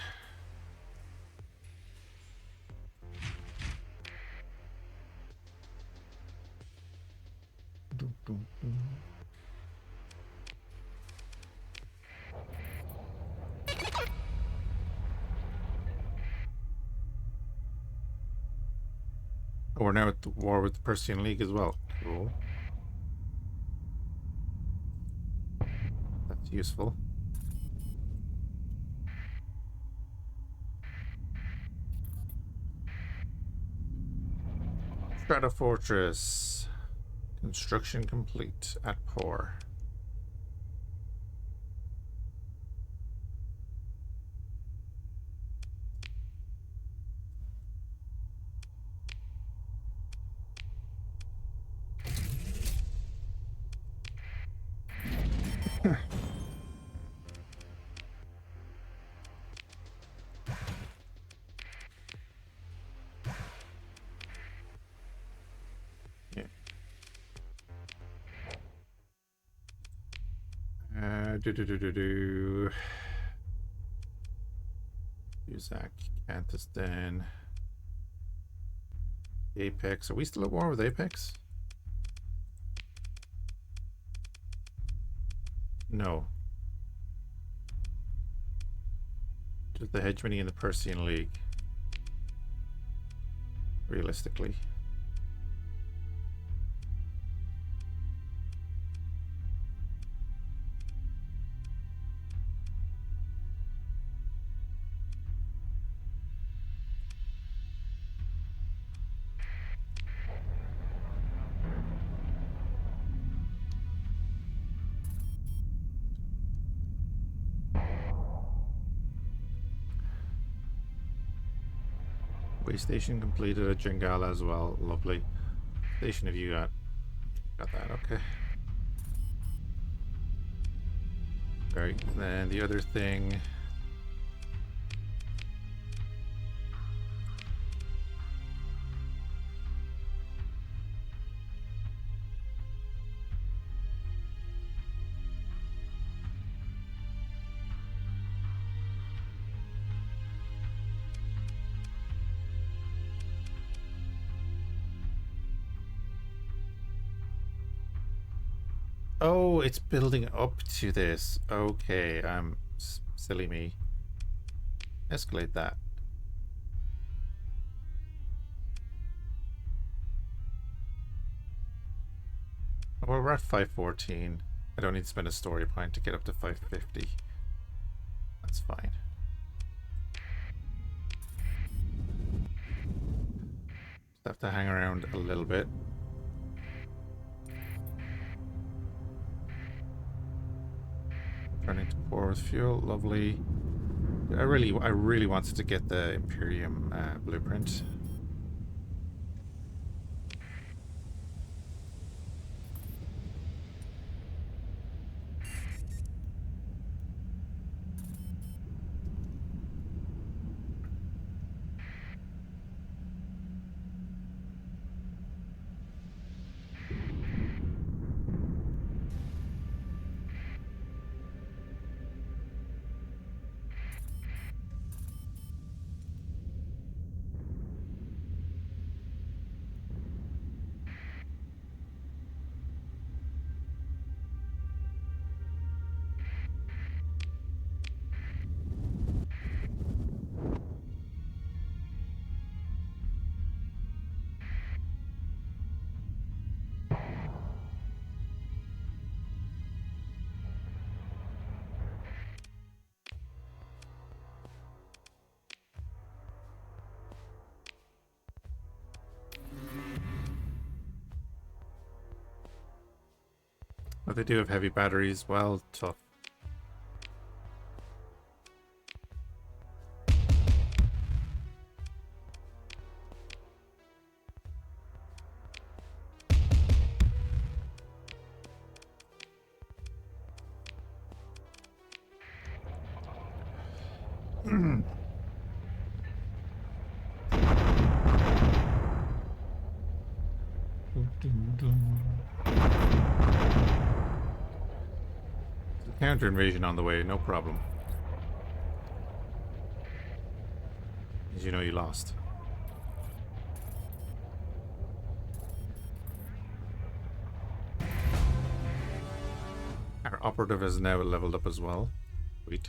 Oh, we're now at the war with the Persian League as well. Cool. That's useful. Strata Fortress. Construction complete at Por. Uzak, Kantistan, Apex. Are we still at war with Apex? No. Just the hegemony in the Persian League. Realistically. Way station completed at Jengala as well. Lovely. Station have you got? Got that, okay. Right, then the other thing. Oh, it's building up to this. Okay, silly me. Escalate that. Well, we're at 514. I don't need to spend a story point to get up to 550. That's fine. Just have to hang around a little bit. Turning to pour with fuel, lovely. I really wanted to get the Imperium blueprint. But they do have heavy batteries. Well, tough. Counter invasion on the way, no problem. As you know, you lost. Our operative is now leveled up as well. Sweet.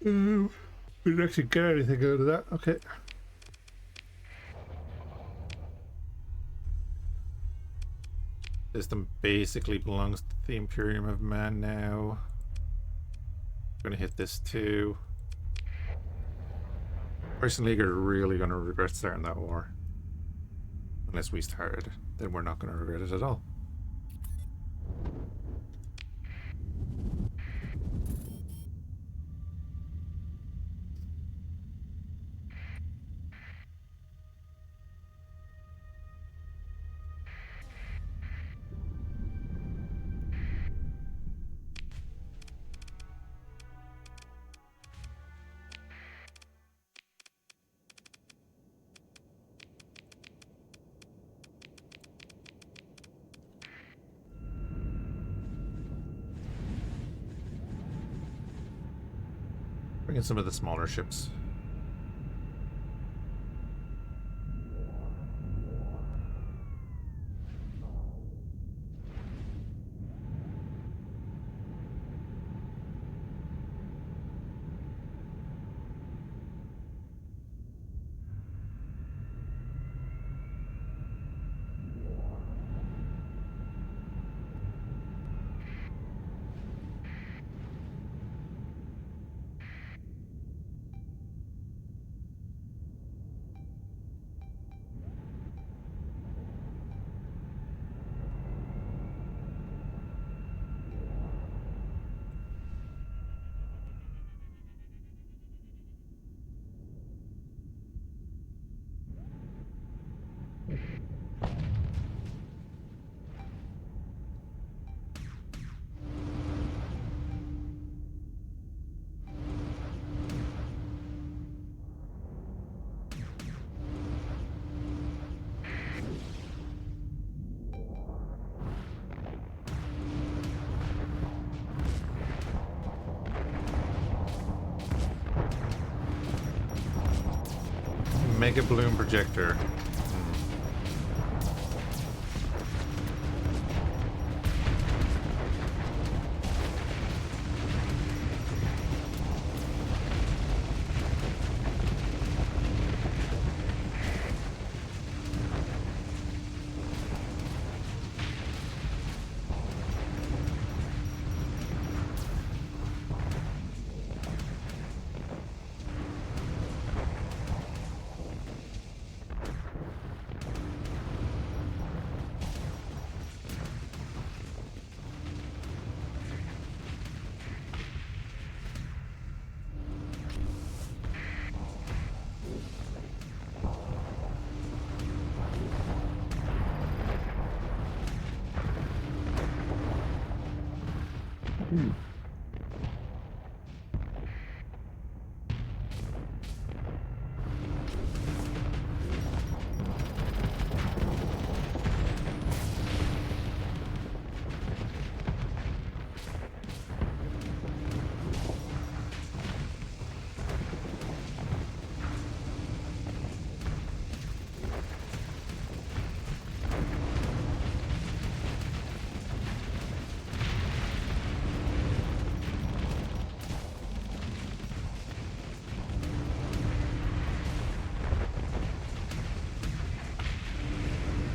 We didn't actually get anything out of that. Okay. System basically belongs to the Imperium of Man now. Gonna hit this too. Person League are really gonna regret starting that war. Unless we started, then we're not gonna regret it at all. Bring in some of the smaller ships. mega balloon projector.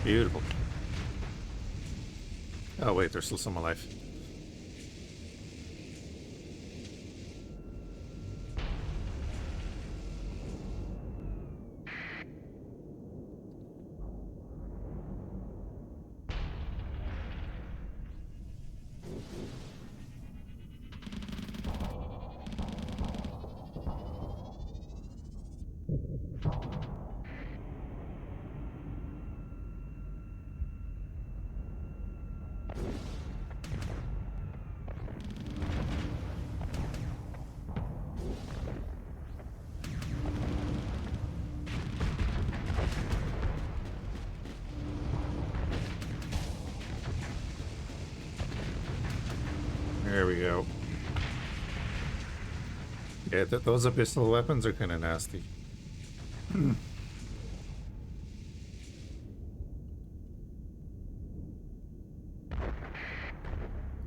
Beautiful. Oh wait, there's still some alive. There we go. Yeah, those abyssal weapons are kind of nasty. Of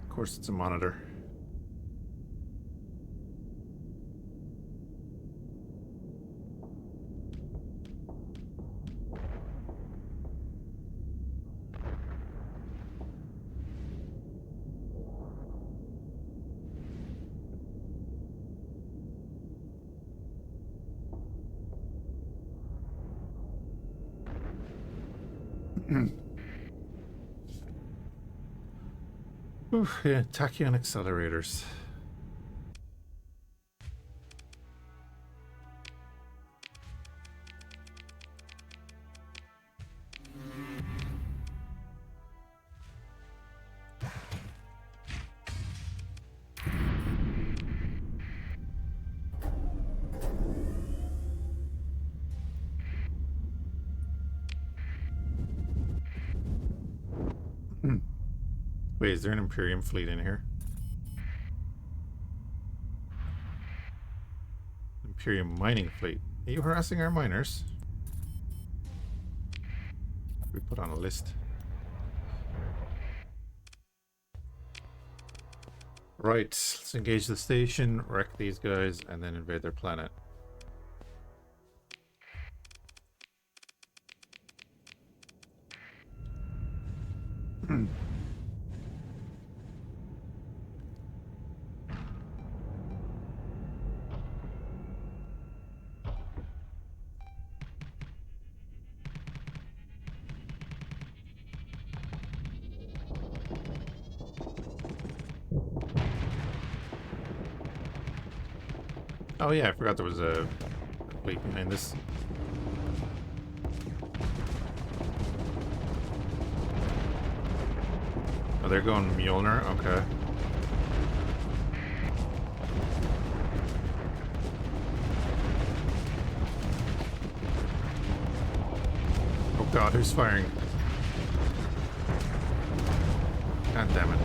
course, it's a monitor. Oof, yeah, tachyon accelerators. Wait, is there an Imperium fleet in here? Imperium mining fleet. Are you harassing our miners? We put on a list. Right, let's engage the station, wreck these guys, and then invade their planet. Oh yeah, I forgot there was a fleet behind this. Oh, they're going Mjolnir? Okay. Oh god, who's firing? God damn it.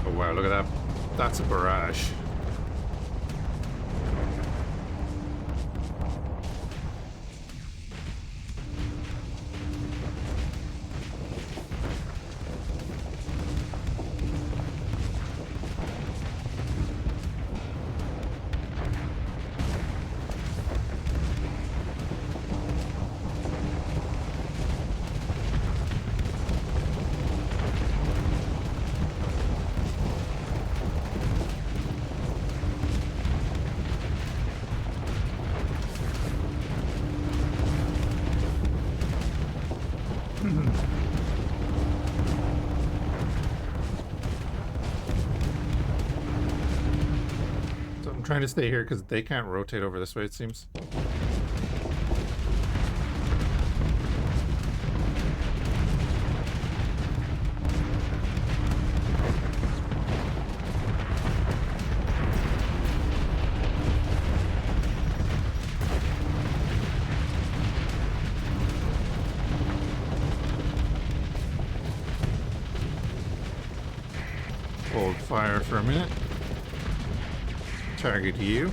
Oh wow, look at that. That's a barrage. So I'm trying to stay here because they can't rotate over this way, it seems. Hold fire for a minute. Target you.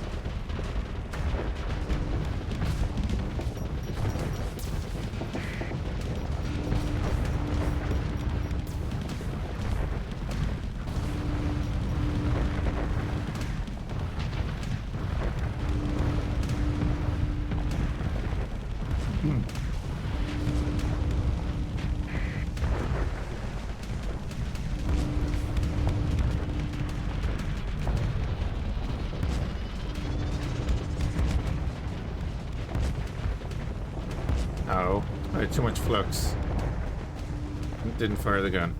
Oh, I had too much flux. Didn't fire the gun.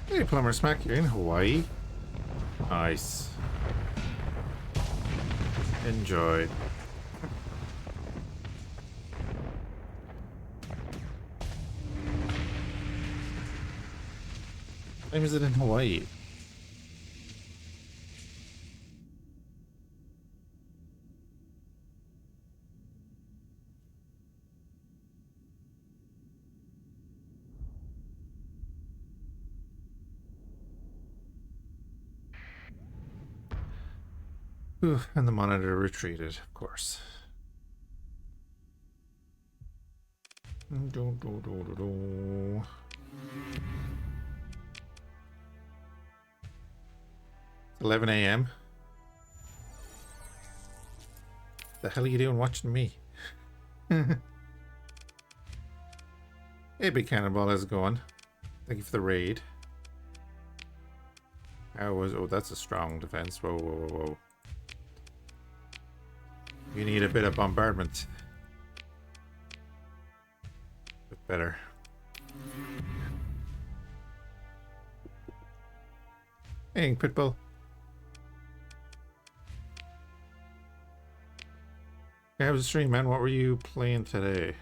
Hey, Plumber Smack, you're in Hawaii? Nice. Enjoy. What time is it in Hawaii? Ooh, and the monitor retreated, of course. 11 a.m. The hell are you doing watching me? Hey, Big Cannonball, how's it going? Thank you for the raid. How was... Oh, that's a strong defense. Whoa, whoa, whoa, whoa. You need a bit of bombardment. A bit better. Hey, Pitbull. Hey, how was the stream, man? What were you playing today?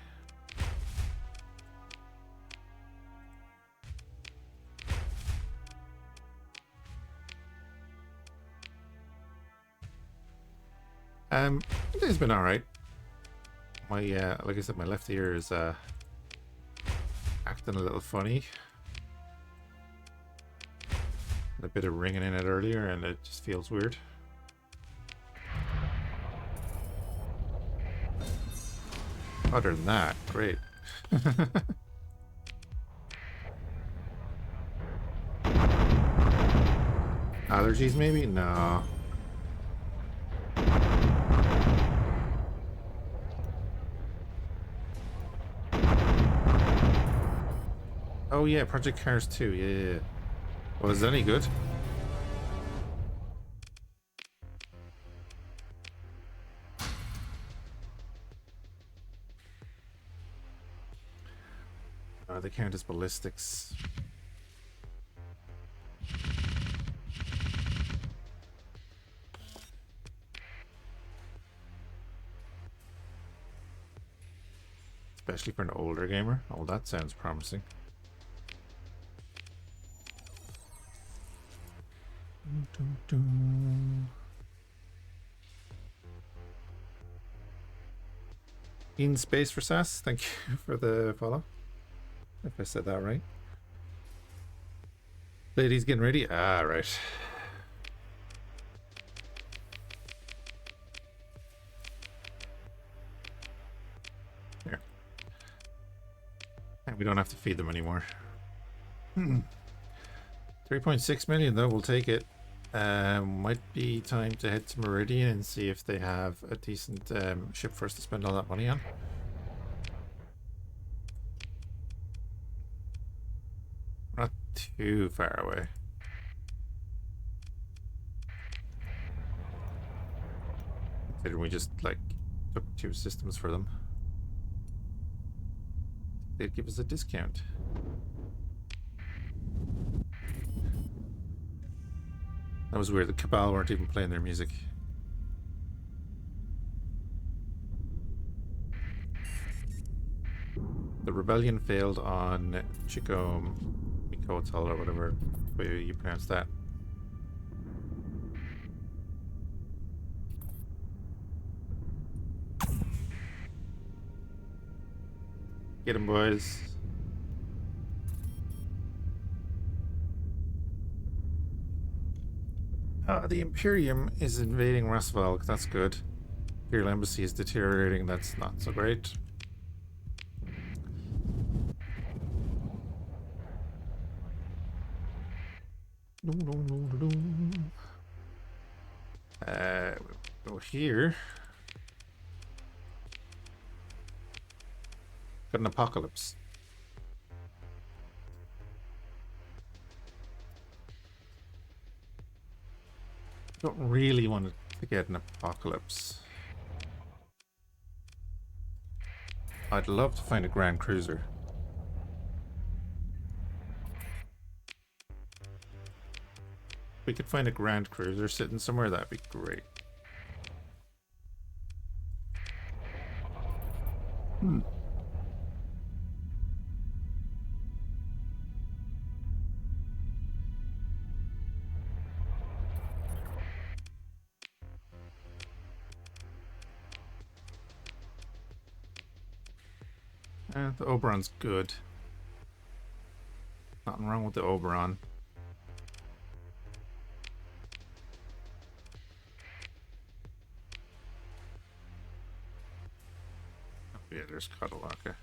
It's been alright. My, like I said, my left ear is, acting a little funny. A bit of ringing in it earlier and it just feels weird. Other than that, great. Allergies maybe? No. Oh yeah, Project Cars 2, yeah. Was it any good? they count as ballistics. Especially for an older gamer. Oh, that sounds promising. In space for SAS, thank you for the follow. If I said that right. Ladies getting ready? Ah, right. Here. And we don't have to feed them anymore. 3.6 million though, we'll take it. Might be time to head to Meridian and see if they have a decent ship for us to spend all that money on. Not too far away. Considering we just like took 2 systems for them, they'd give us a discount. That was weird. The Cabal weren't even playing their music. The rebellion failed on Chico Mikotal or whatever way you pronounce that. Get him, boys. The Imperium is invading Rasvalk. That's good. Imperial embassy is deteriorating. That's not so great. Go here. Got an apocalypse. Don't really want to get an apocalypse. I'd love to find a Grand Cruiser. If we could find a Grand Cruiser sitting somewhere, that'd be great. The Oberon's good. Nothing wrong with the Oberon. Oh, yeah, there's Catalaka.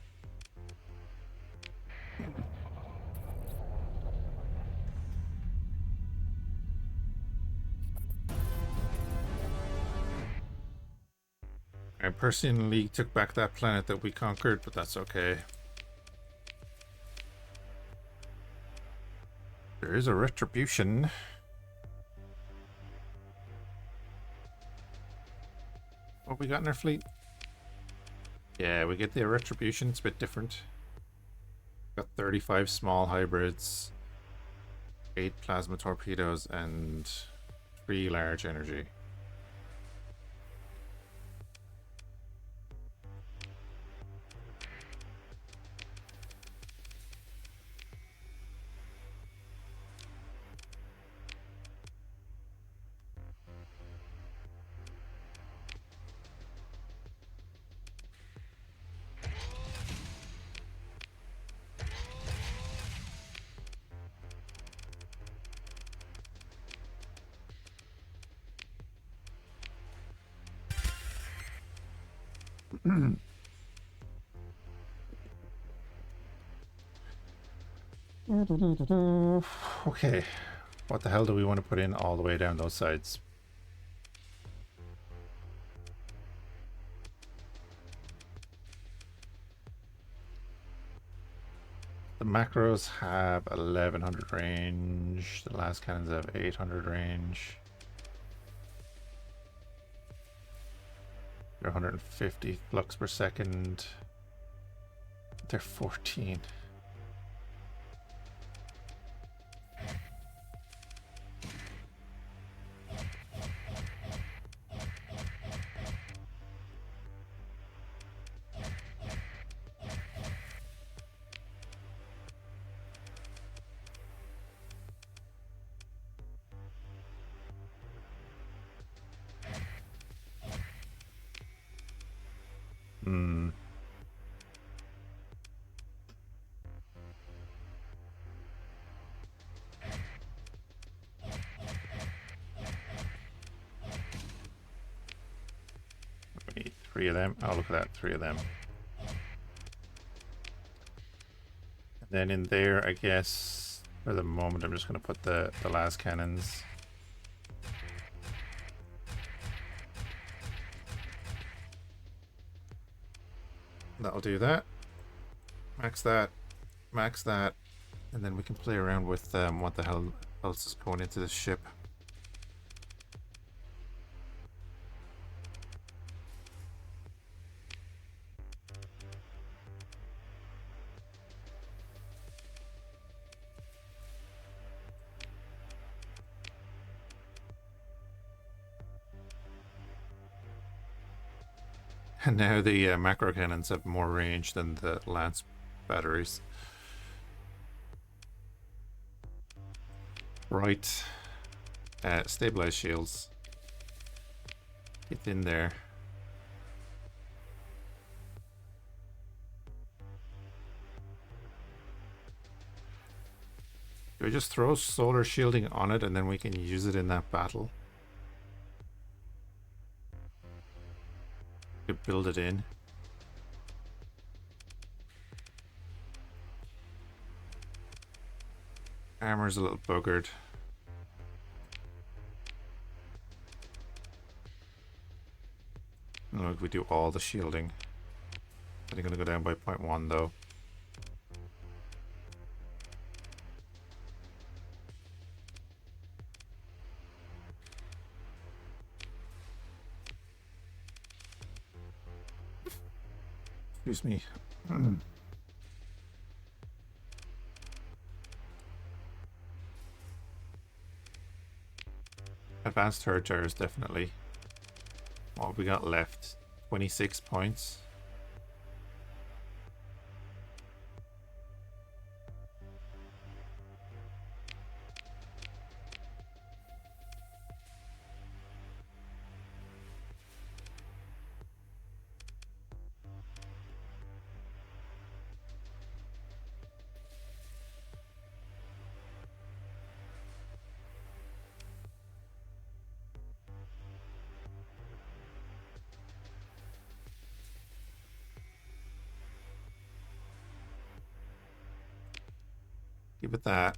I personally took back that planet that we conquered, but that's okay. There is a retribution. What we got in our fleet? Yeah, we get the retribution. It's a bit different. Got 35 small hybrids, 8 plasma torpedoes, and 3 large energy. Okay, what the hell do we want to put in all the way down those sides? The macros have 1100 range, the last cannons have 800 range. They're 150 flux per second. They're 14. 3 of them. Oh, look at that, 3 of them. And then in there, I guess, for the moment, I'm just going to put the las cannons. That'll do that. Max that. Max that. And then we can play around with what the hell else is going into this ship. And now the macro cannons have more range than the lance batteries. Right. Stabilize shields. Get in there. Do we just throw solar shielding on it and then we can use it in that battle? To build it in. Armor's a little buggered. Look, we do all the shielding. I'm gonna go down by 0.1 though. Excuse me. Advanced turret gyros, definitely. What have we got left? 26 points. Give it that.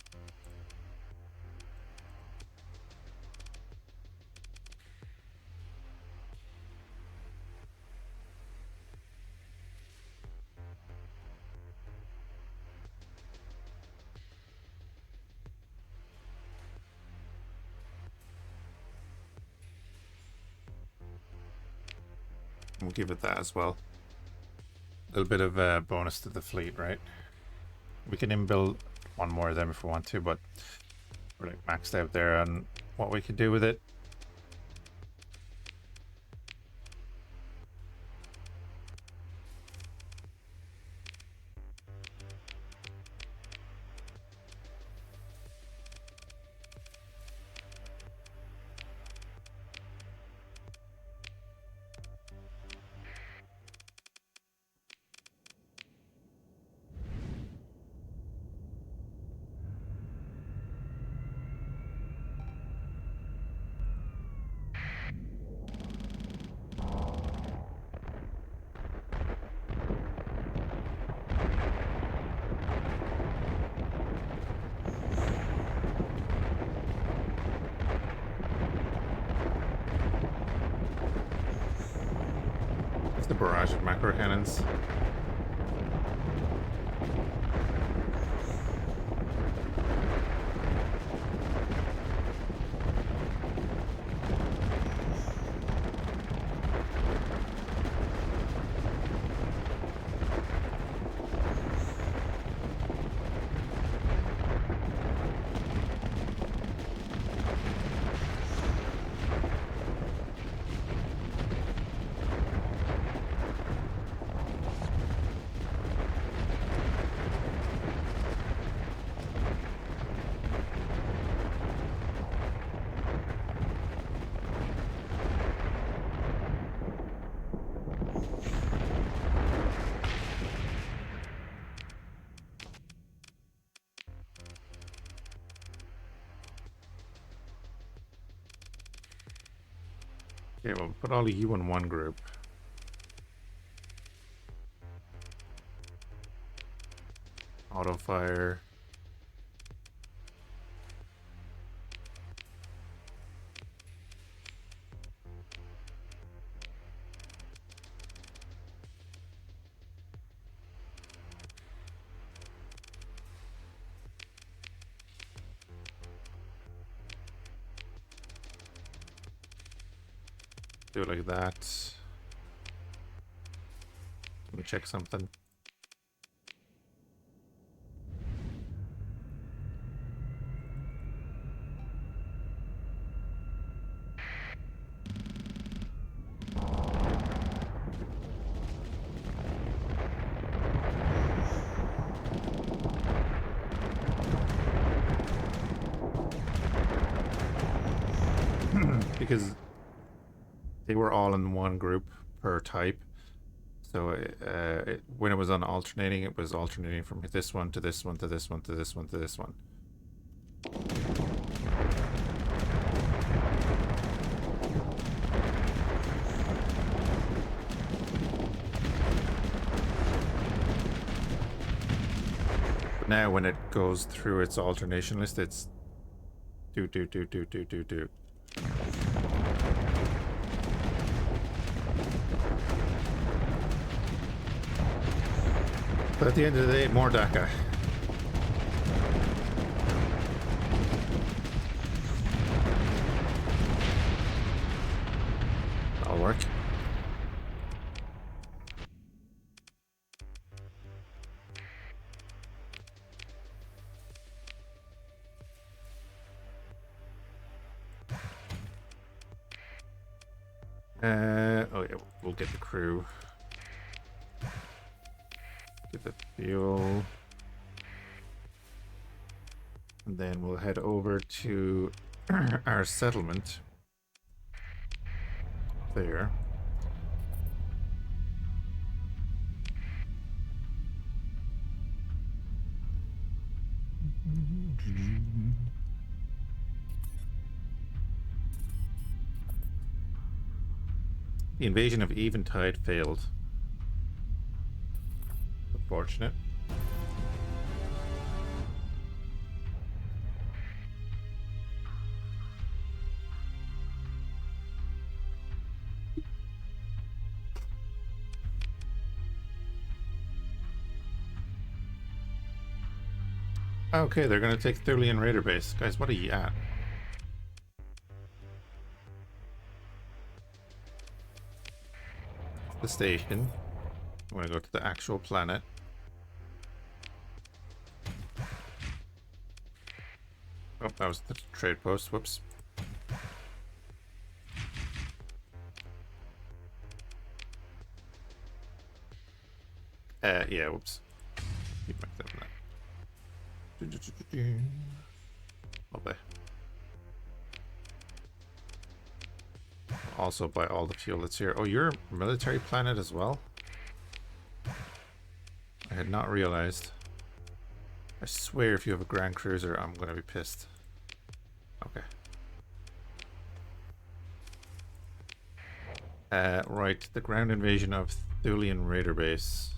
We'll give it that as well. A little bit of bonus to the fleet, right? We can inbuild one more of them if we want to, but we're like maxed out there on what we can do with it. The barrage of macro cannons. Okay, well, put all of you in one group. auto fire. Do it like that. Let me check something. Because they were all in one group per type. So when it was on alternating, it was alternating from this one to this one to this one to this one to this one. But now when it goes through its alternation list, it's do. But at the end of the day, more DACA. That'll work. Oh yeah, we'll get the crew. Get the fuel. And then we'll head over to our settlement. There. The invasion of Eventide failed. Unfortunate. Okay, they're gonna take Thulian Raider base. Guys, what are you at? The station. I'm gonna go to the actual planet. Oh, that was the trade post. Whoops. Yeah, whoops. Keep back that. Lovely. Also buy all the fuel that's here. Oh, you're a military planet as well? I had not realized. I swear if you have a Grand Cruiser, I'm gonna be pissed. Okay. Right, the ground invasion of Thulian Raider base.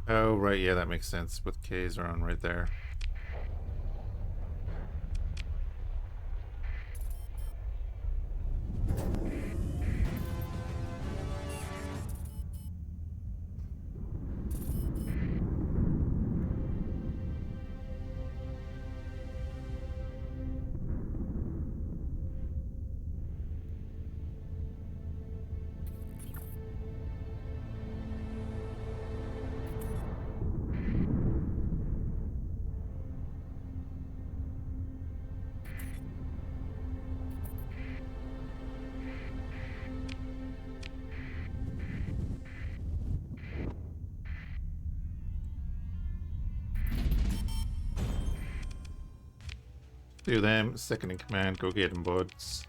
Oh, right, yeah, that makes sense. With K's are on right there. Do them. Second in command. Go get them, buds.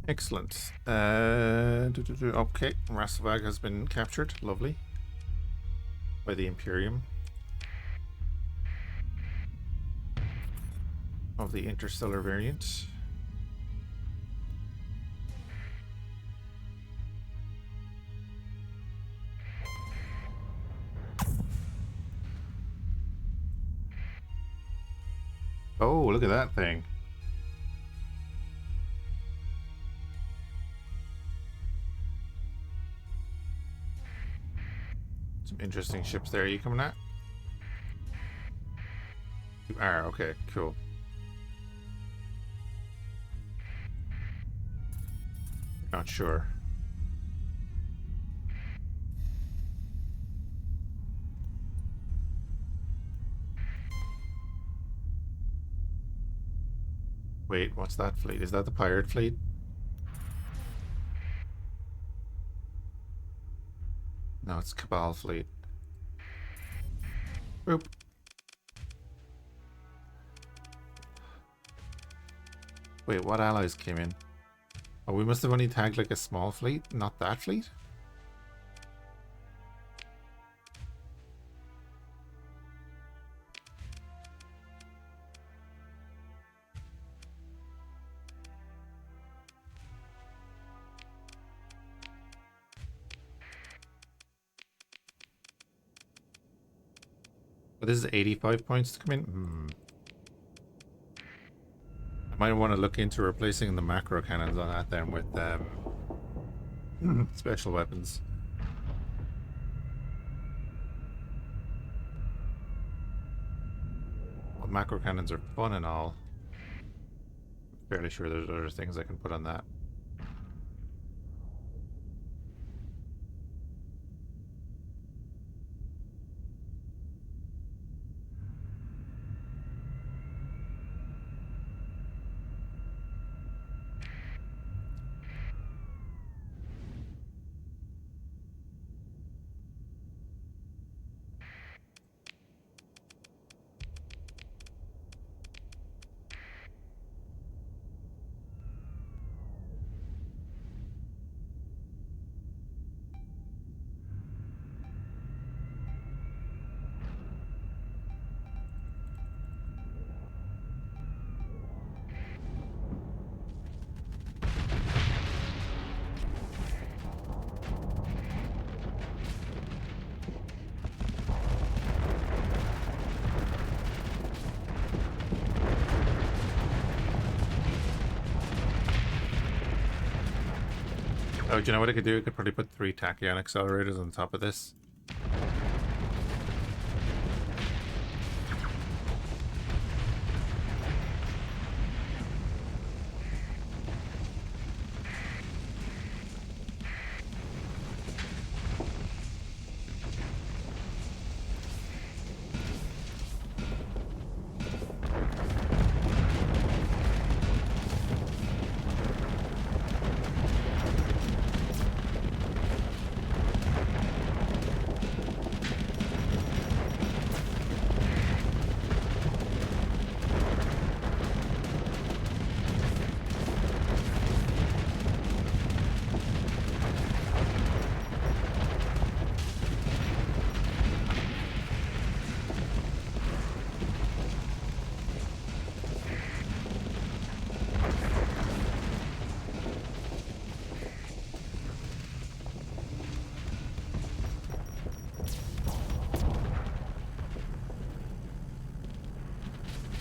Excellent. Okay, Rasselbag has been captured. Lovely. By the Imperium of the interstellar variant. Oh, look at that thing. Some interesting ships there. Are you coming at? You are, okay, cool. Not sure. Wait, what's that fleet? Is that the pirate fleet? No, it's Cabal fleet. Oop. Wait, what allies came in? Oh, we must have only tagged like a small fleet, not that fleet? But this is 85 points to come in? I might want to look into replacing the macro cannons on that then with special weapons. Well, macro cannons are fun and all. I'm fairly sure there's other things I can put on that. Oh, do you know what I could do? I could probably put 3 tachyon accelerators on top of this.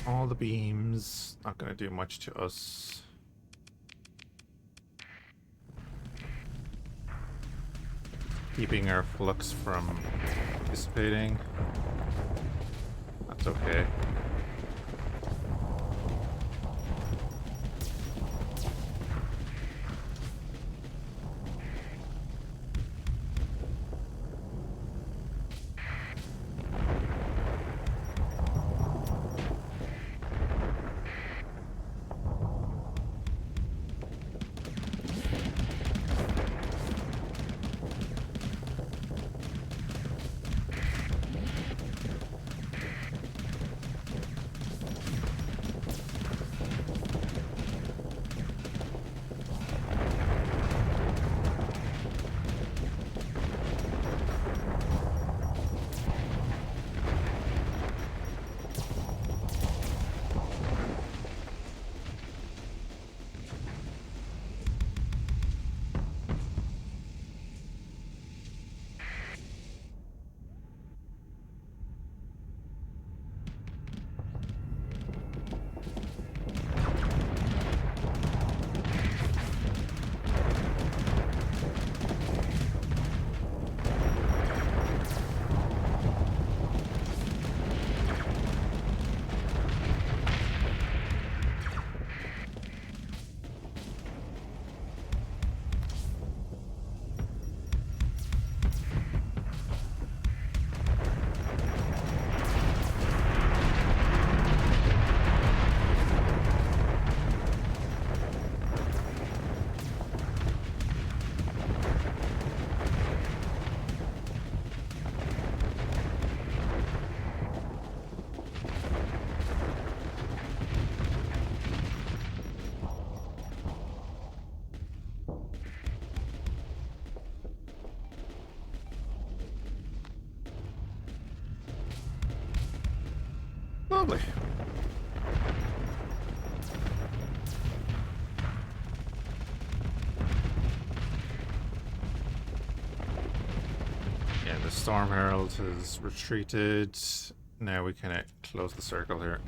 All the beams, not going to do much to us. Keeping our flux from dissipating. That's okay. Lovely. Yeah, the Storm Herald has retreated. Now we can close the circle here.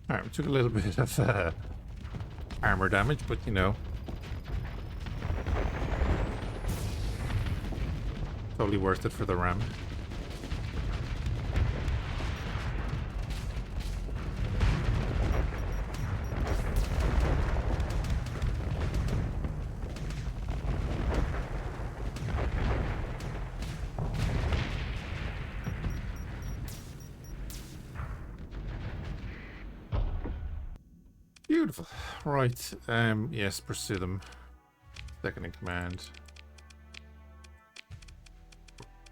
Alright, we took a little bit of armor damage, but you know, totally worth it for the ram. Beautiful. Right, yes, pursue them. Second in command.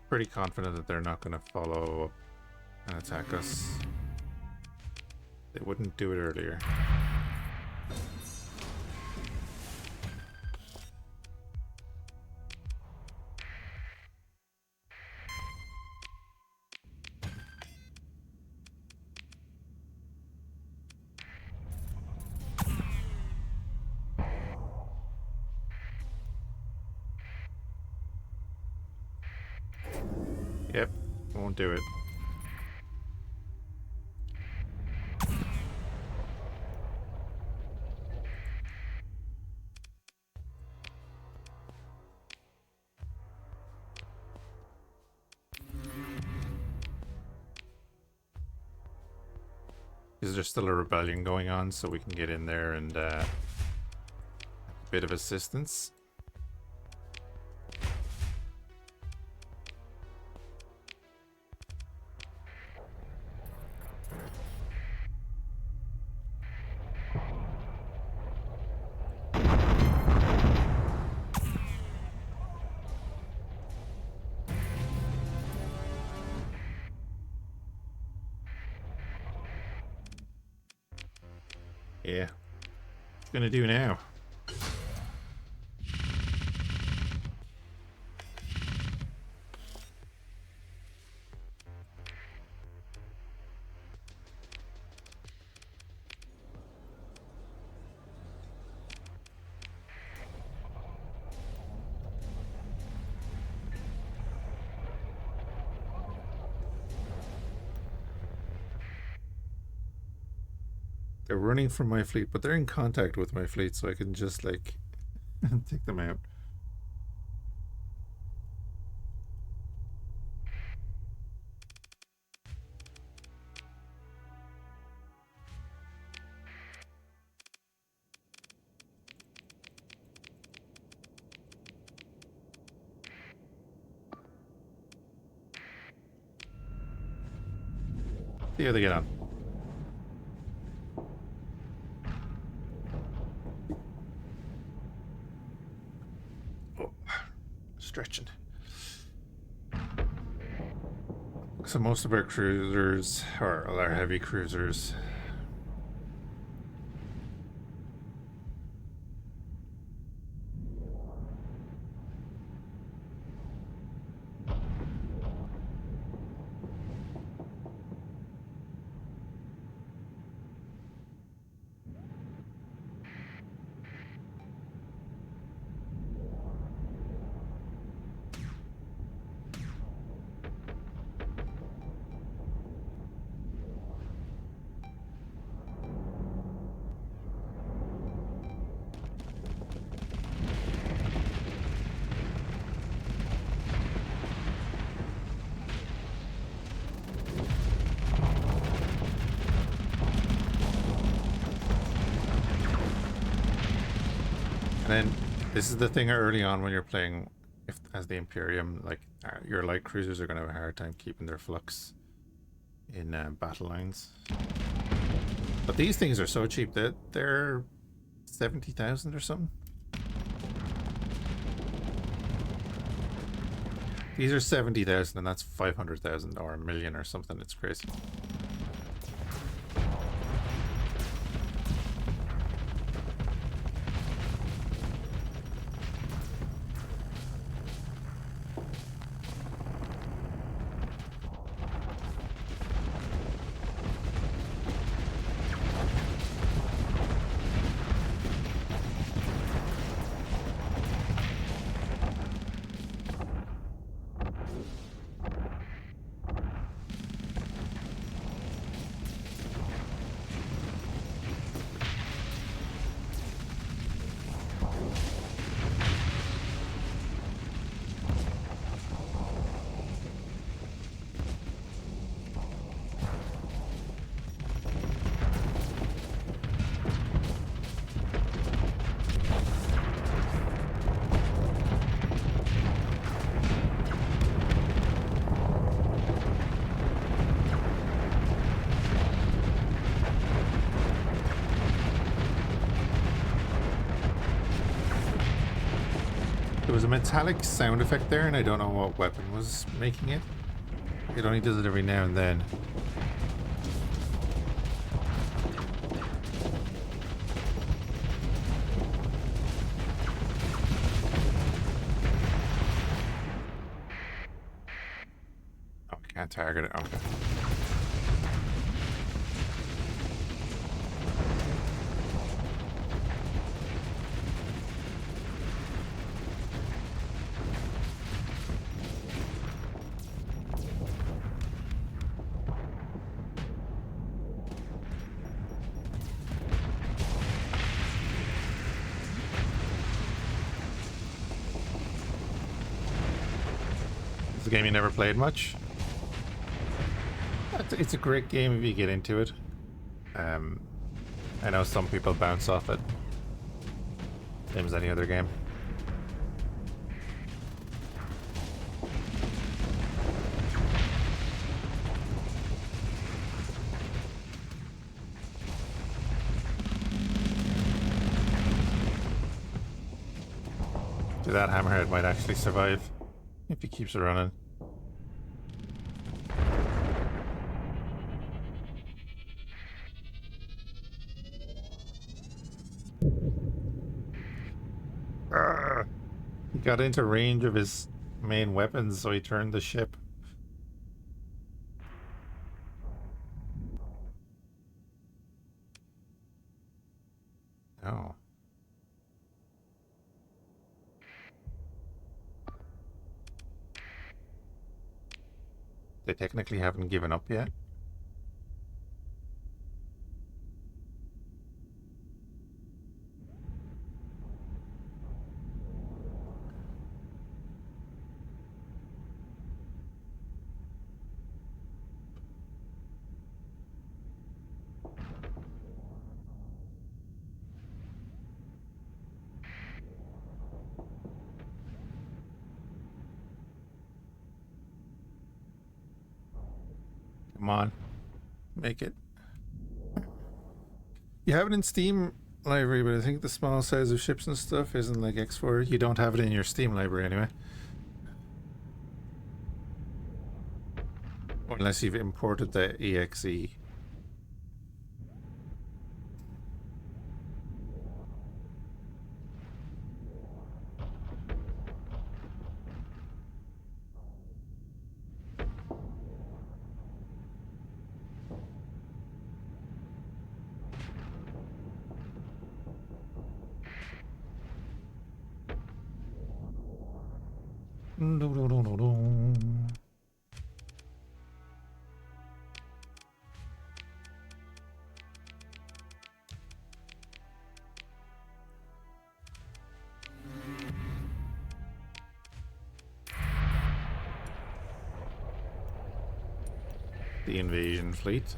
Pretty confident that they're not going to follow up and attack us. They wouldn't do it earlier. Yep, won't do it. Is there still a rebellion going on so we can get in there and a bit of assistance? Yeah. What's gonna do now? They're running from my fleet, but they're in contact with my fleet, so I can just, like, take them out. See how they get on. Stretching. So most of our cruisers, or our heavy cruisers, then this is the thing early on when you're playing as the Imperium, like your light cruisers are going to have a hard time keeping their flux in battle lines. But these things are so cheap that they're 70,000 or something. These are 70,000 and that's 500,000 or a million or something. It's crazy. There was a metallic sound effect there, and I don't know what weapon was making it. It only does it every now and then. Oh, I can't target it. Okay. It's a game you never played much. It's a great game if you get into it. I know some people bounce off it. Same as any other game. That hammerhead might actually survive if he keeps it running. He got into range of his main weapons, so he turned the ship. Oh. They technically haven't given up yet. Come on, make it. You have it in Steam library, but I think the small size of ships and stuff isn't like X4. You don't have it in your Steam library anyway. Unless you've imported the EXE. The invasion fleet.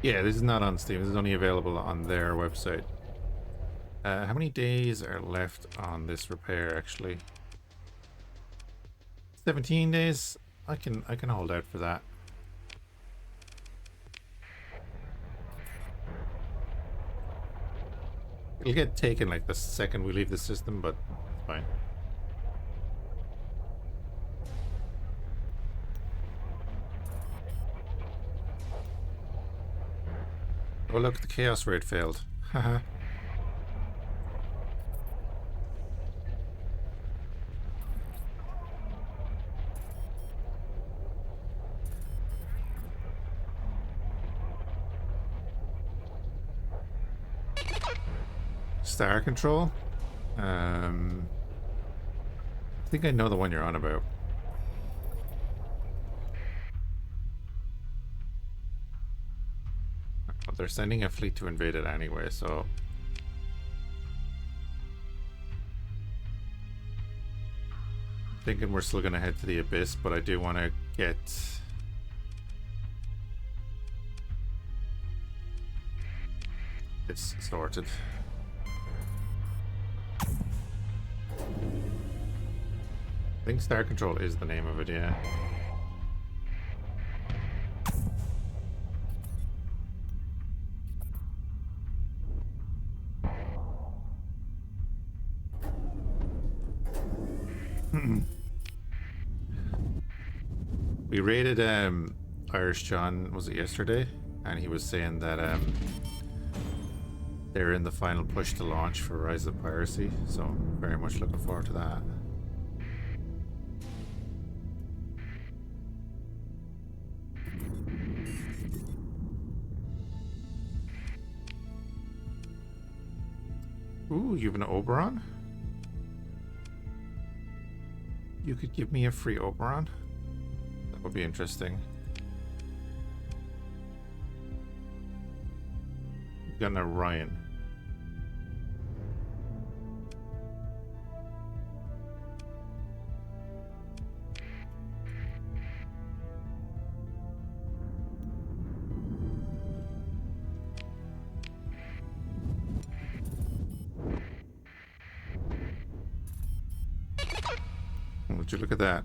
Yeah, this is not on Steam. This is only available on their website. How many days are left on this repair, actually? 17 days? I can hold out for that. It'll get taken like the second we leave the system, but it's fine. Oh look, the chaos raid failed. Haha. Star control? I think I know the one you're on about. But they're sending a fleet to invade it anyway, so... thinking we're still gonna head to the Abyss, but I do want to get... this sorted. I think Star Control is the name of it, yeah. We raided Irish John, was it yesterday? And he was saying that they're in the final push to launch for Rise of Piracy, so very much looking forward to that. Ooh, you have an Oberon? You could give me a free Oberon? That would be interesting. You've got an Orion. Would you look at that?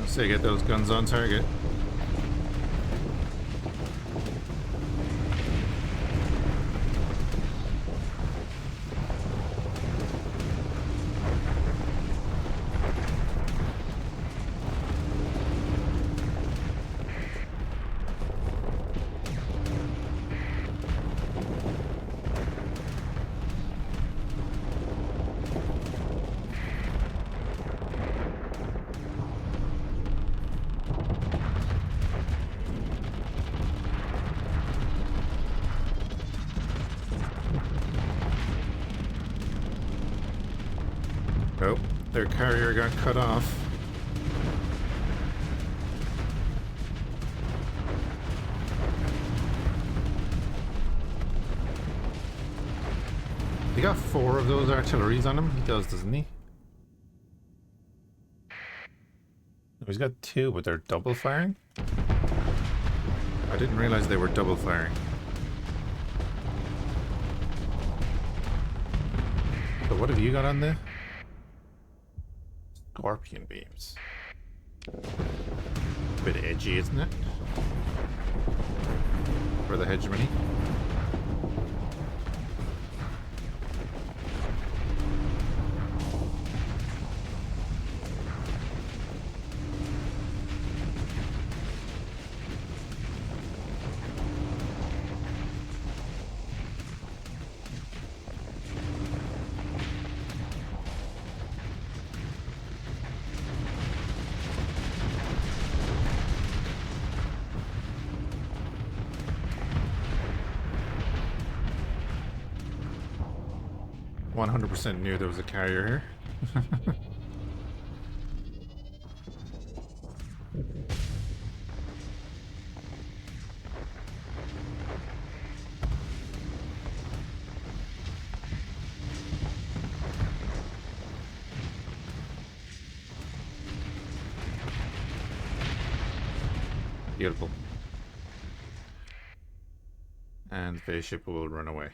So get those guns on target. Oh, their carrier got cut off. He got 4 of those artilleries on him. He does, doesn't he? No, he's got 2, but they're double firing? I didn't realize they were double firing. So what have you got on there? Scorpion beams. A bit edgy, isn't it? For the hegemony. I 100% knew there was a carrier here. Beautiful. And the ship will run away.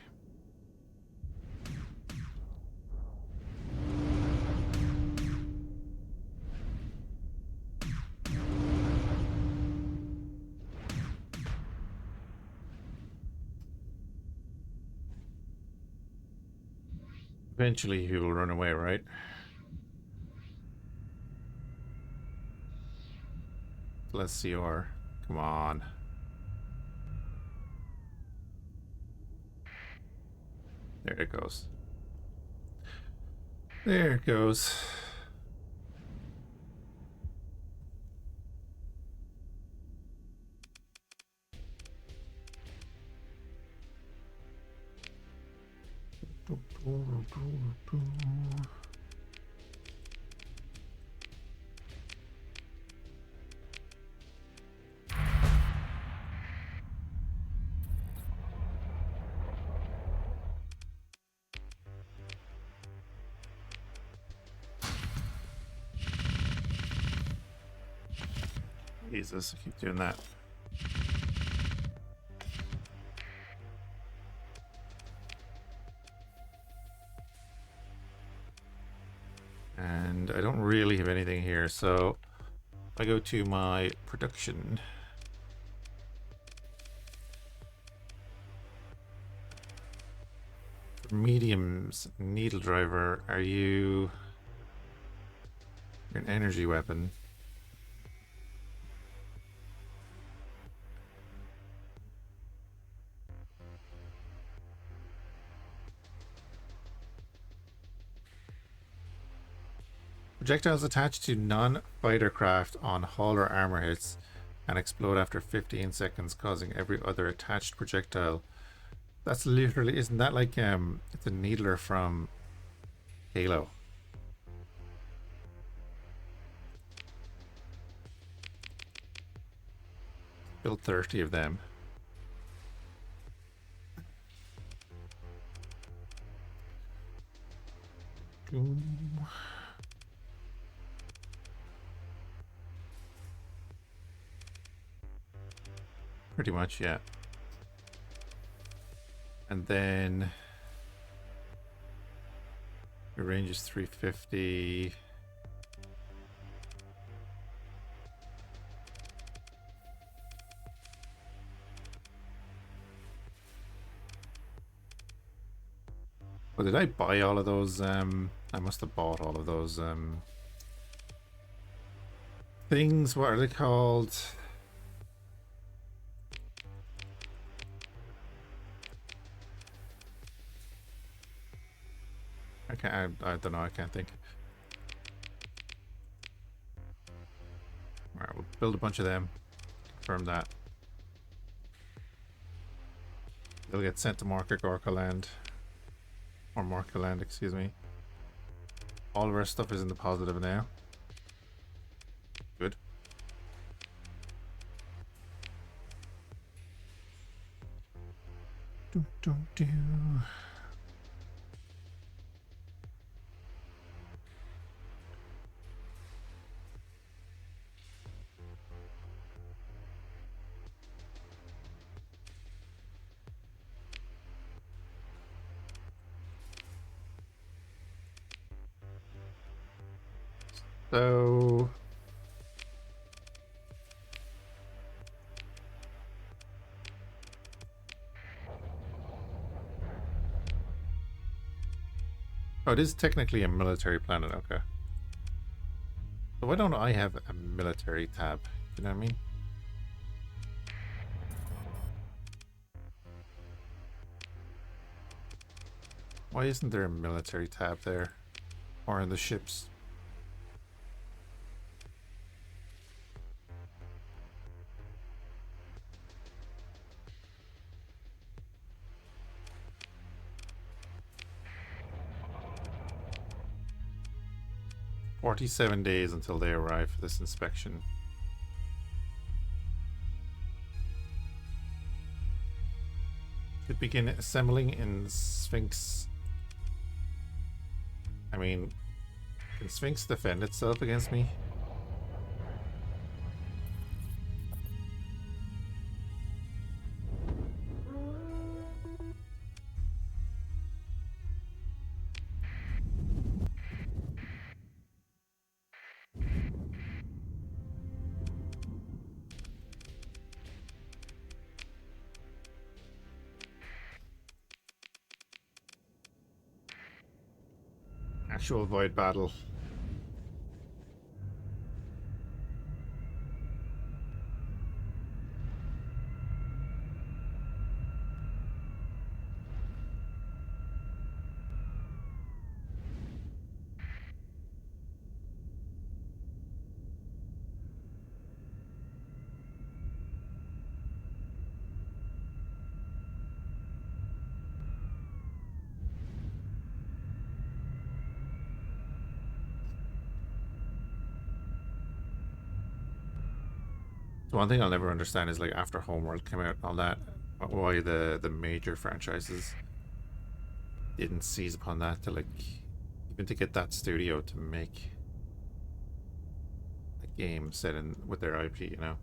Eventually he will run away, right? Let's see our... Come on. There it goes. There it goes. Jesus, I keep doing that. And I don't really have anything here, so I go to my production. For mediums, needle driver, are you... You're an energy weapon. Projectiles attached to non-fighter craft on hull or armor hits and explode after 15 seconds, causing every other attached projectile. That's literally, isn't that like the needler from Halo? Build 30 of them. Pretty much, yeah. And then your range is 350. Well, did I buy all of those? I must have bought all of those things. What are they called? I don't know, I can't think. Alright, we'll build a bunch of them. Confirm that. They'll get sent to Orca Land. Or Morca Land, excuse me. All of our stuff is in the positive now. Good. Do. So oh, it is technically a military planet, okay. So why don't I have a military tab? You know what I mean? Why isn't there a military tab there? Or in the ships? "47 days until they arrive for this inspection." Should begin assembling in Sphinx. I mean, can Sphinx defend itself against me? Actual void battle. One thing I'll never understand is, like, after Homeworld came out and all that, why the major franchises didn't seize upon that to, like, even to get that studio to make a game set in with their IP, you know?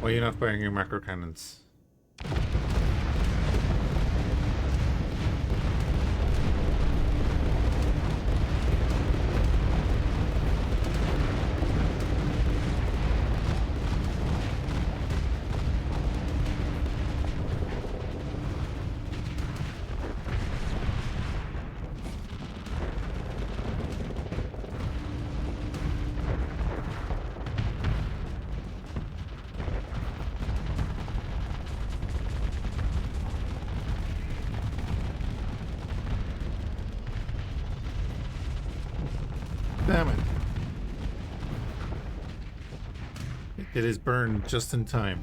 Why are you not firing your macro cannons? Damn it. It is burned just in time.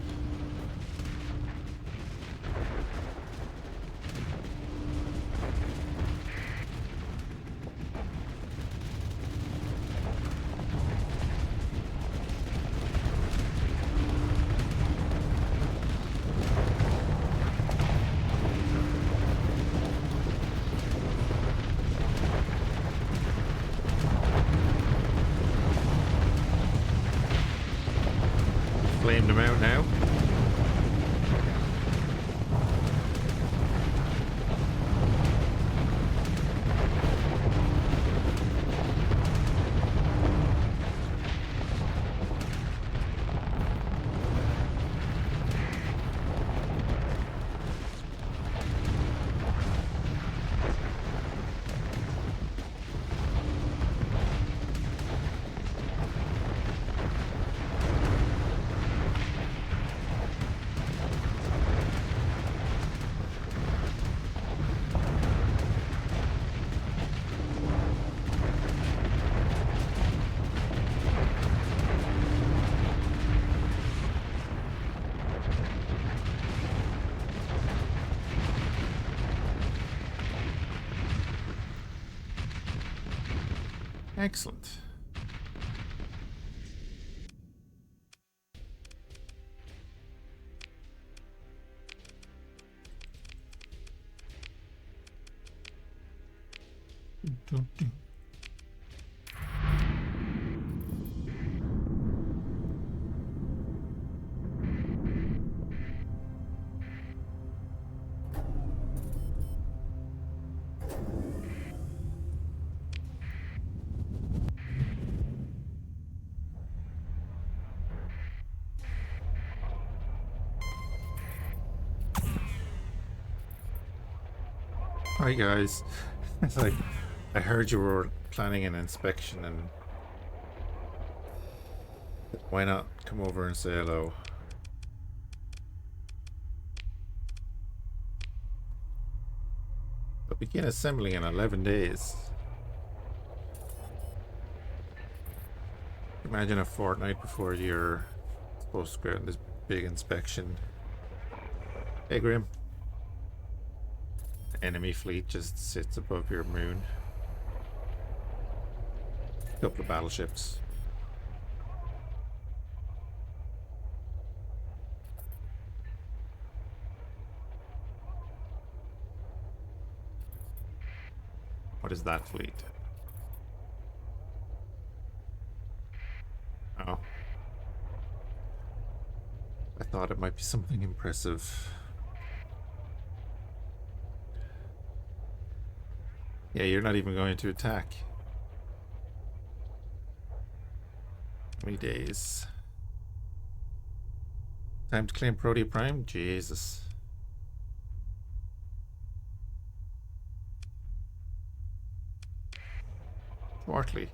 aim them out now. Excellent. Hi guys. It's like I heard you were planning an inspection, and why not come over and say hello? But begin assembling in 11 days. Imagine a fortnight before you're supposed to go out on this big inspection. Hey Grim. Enemy fleet just sits above your moon. A couple of battleships. What is that fleet? Oh. I thought it might be something impressive. Yeah, you're not even going to attack. How many days? Time to claim Protea Prime? Jesus. Shortly.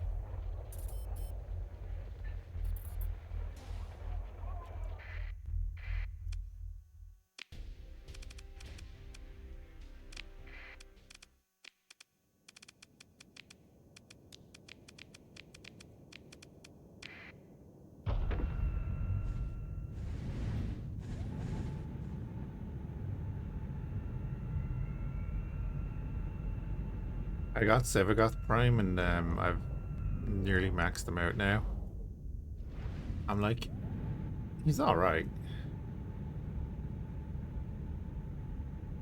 I got Sevagoth Prime, and I've nearly maxed them out now. I'm like, he's alright.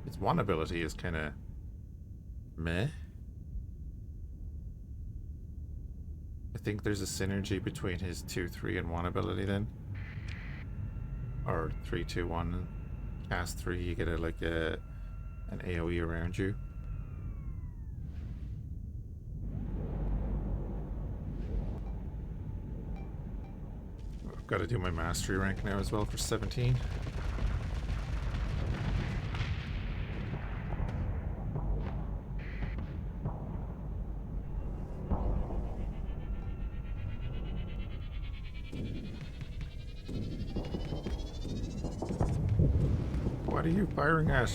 His one ability is kind of meh. I think there's a synergy between his 2, 3, and 1 ability then. Or 3, 2, 1. Cast 3, you get an AoE around you. Got to do my mastery rank now as well for 17. What are you firing at?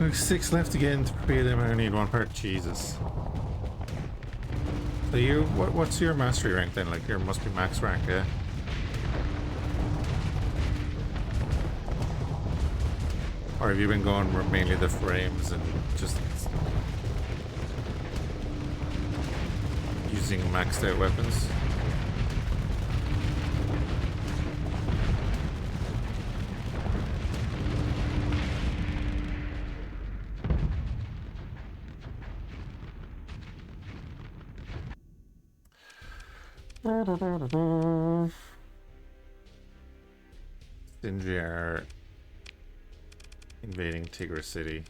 There's 6 left again to prepare them. I only need 1 part. Jesus. So you, what's your mastery rank then? Like, your must be max rank, yeah? Or have you been going mainly the frames and just using maxed out weapons? Sindri are invading Tigris City.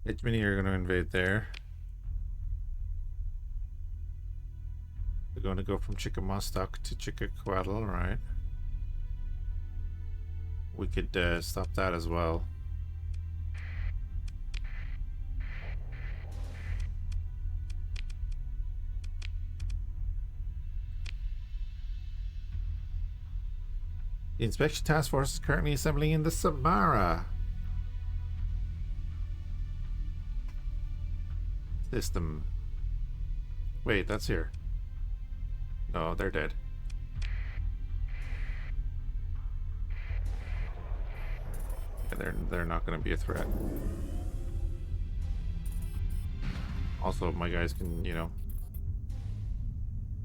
Hitchmini are going to invade there. We're going to go from Chickamostok to Chickaquaddle, right? We could stop that as well. The inspection task force is currently assembling in the Samara system. Wait, that's here. No, they're dead. Yeah, they're not going to be a threat. Also, my guys can, you know,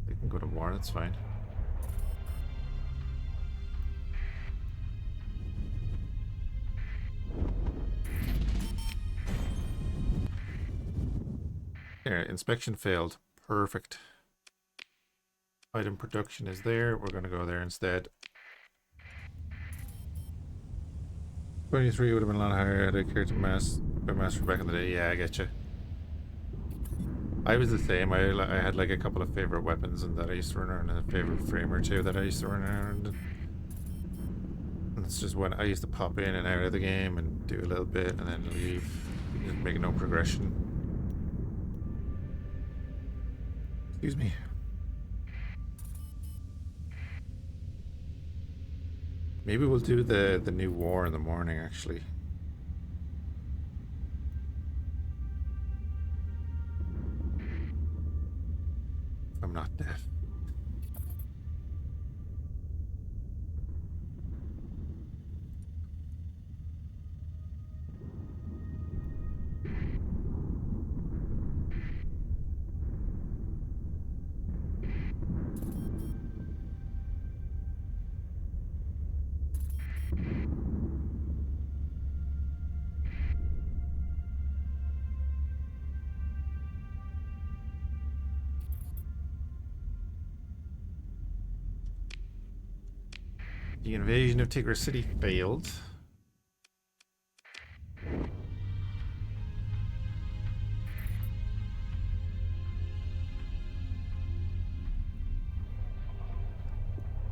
they can go to war. That's fine. There, inspection failed. Perfect. Item production is there. We're going to go there instead. 23 would have been a lot higher had I cared to master back in the day. Yeah, I get you. I was the same. I had like a couple of favorite weapons and that I used to run around, and a favorite frame or two that I used to run around. And it's just when I used to pop in and out of the game and do a little bit and then leave, just make no progression. Excuse me. Maybe we'll do the new war in the morning, actually. I'm not deaf. The invasion of Tigris City failed.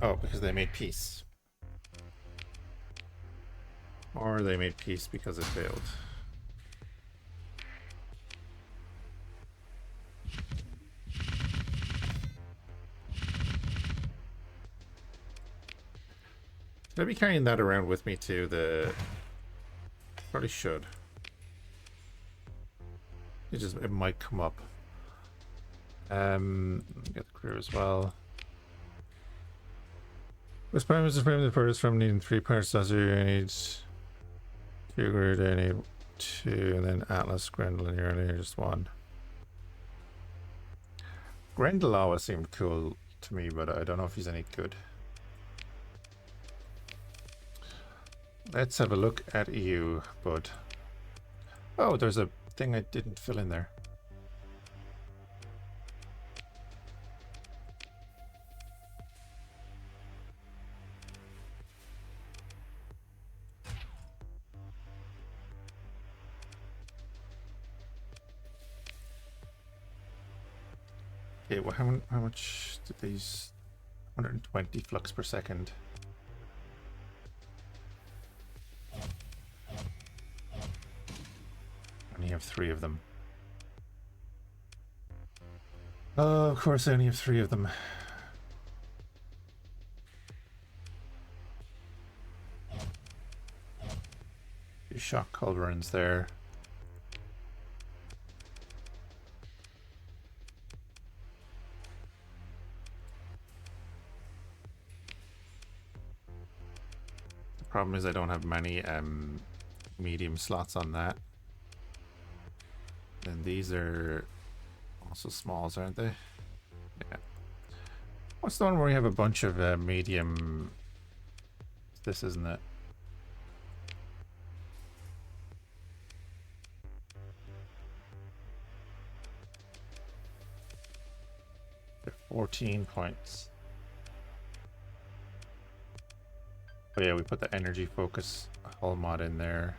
Oh, because they made peace. Or they made peace because it failed. Should I be carrying that around with me too? Probably should. It might come up. Get the crew as well. Which prime is the frame of the first from needing 3 parts? So you need 2 grid, I need 2, and then Atlas, Grendel, and you're only just 1. Grendel always seemed cool to me, but I don't know if he's any good. Let's have a look at you, bud. Oh, there's a thing I didn't fill in there. Okay, well, how much did these? 120 flux per second. Only have 3 of them. Oh, of course I only have 3 of them. Two shock culverins there. The problem is I don't have many medium slots on that. And these are also smalls, aren't they? Yeah. What's the one where you have a bunch of medium? This, isn't it? They're 14 points. Oh yeah, we put the energy focus hull mod in there.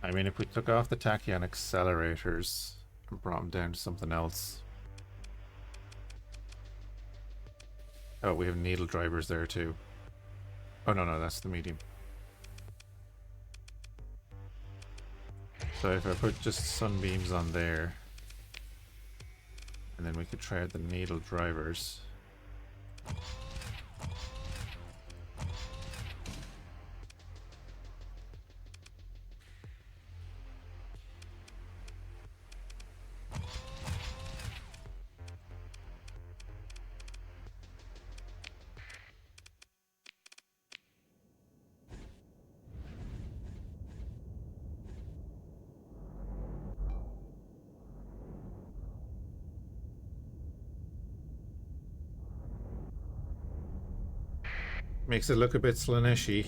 I mean, if we took off the tachyon accelerators and brought them down to something else. Oh, we have needle drivers there too. Oh no, that's the medium. So if I put just sunbeams on there, and then we could try out the needle drivers. Makes it look a bit Slaneshi.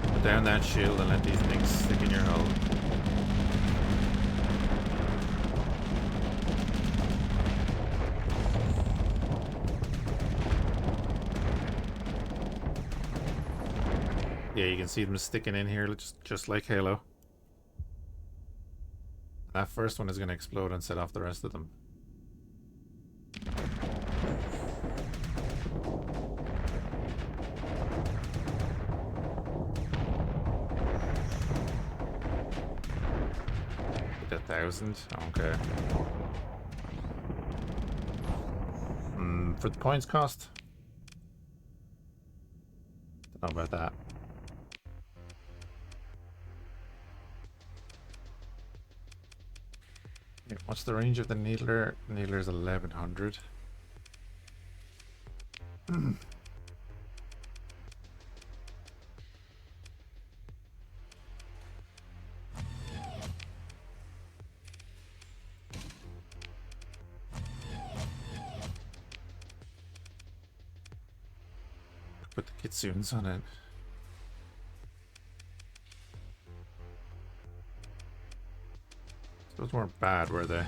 Put down that shield and let these things stick in your hull. Yeah, you can see them sticking in here just like Halo. That first one is going to explode and set off the rest of them. Hit 1,000? Okay. For the points cost? Don't know about that. What's the range of the needler? The needler is 1100. Put the kitsunes on it. Those weren't bad, were they?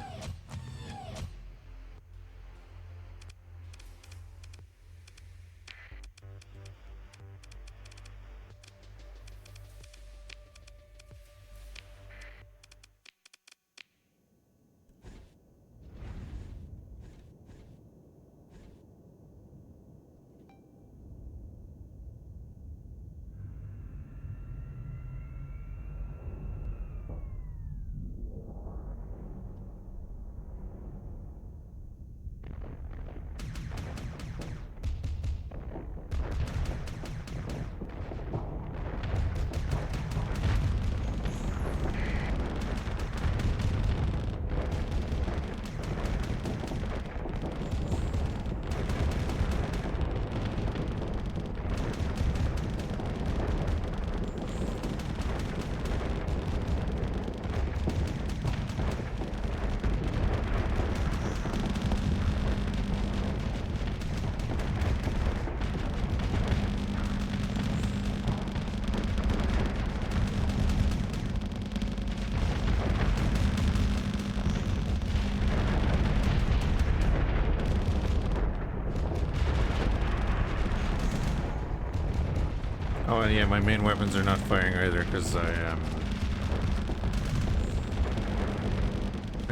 Oh yeah, my main weapons are not firing either because I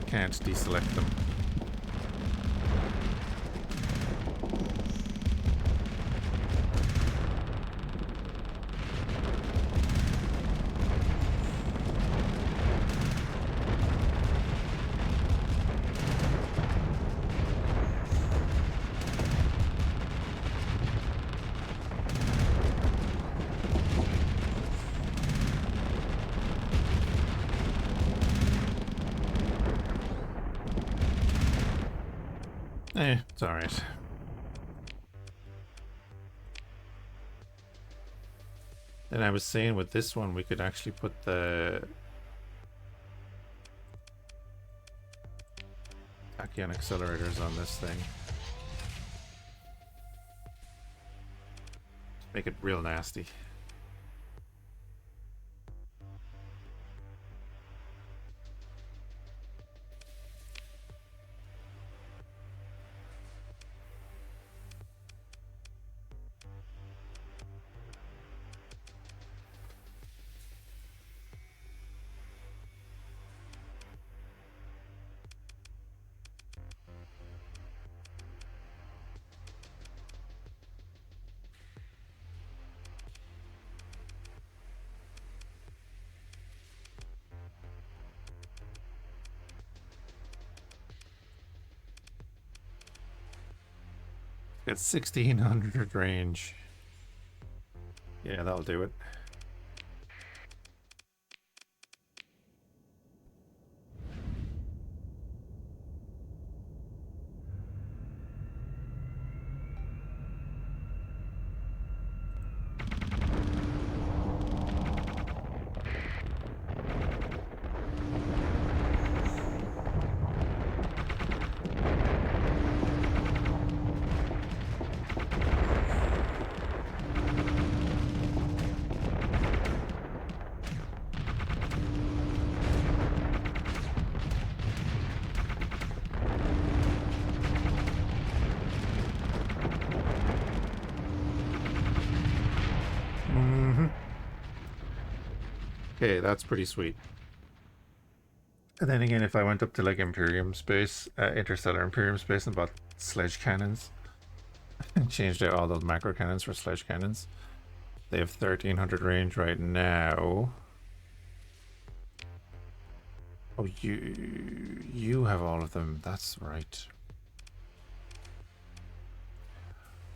can't deselect them. It's alright. And I was saying with this one, we could actually put the tachyon accelerators on this thing. Make it real nasty. Got 1600 range. Yeah, that'll do it. Okay, that's pretty sweet. And then again, if I went up to like Imperium space, interstellar Imperium space, and bought sledge cannons, and changed out all those macro cannons for sledge cannons, they have 1300 range right now. Oh, you have all of them. That's right.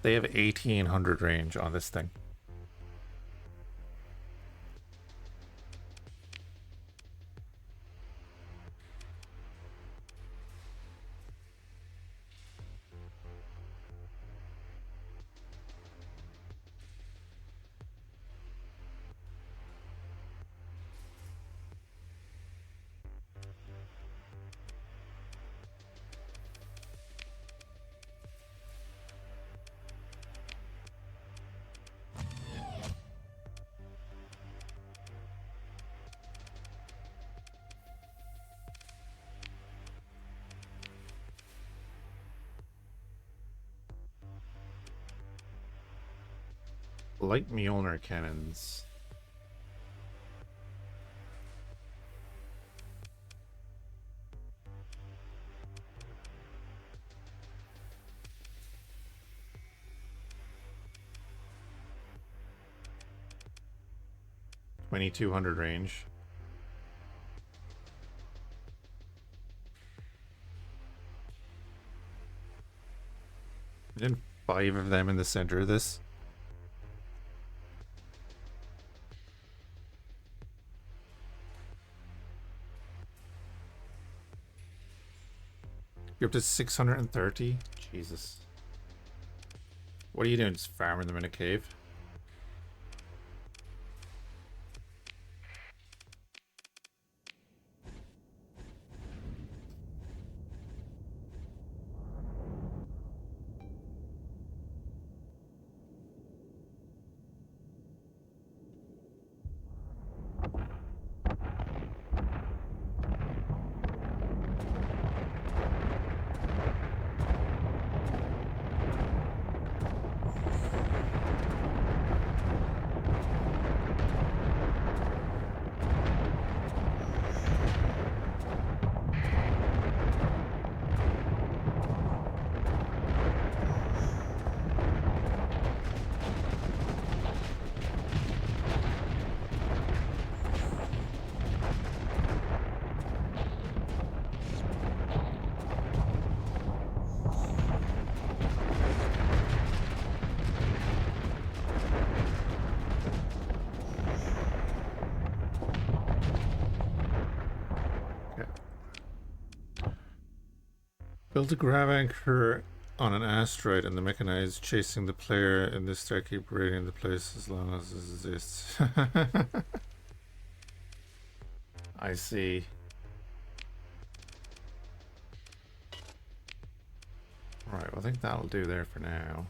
They have 1800 range on this thing. Light Mjolnir cannons. $2,200 range. And 5 of them in the center of this. You're up to 630? Jesus. What are you doing? Just farming them in a cave? Build a grav anchor on an asteroid and the mechanized chasing the player in this star keep raiding the place as long as this exists. I see. Right, well, I think that'll do there for now.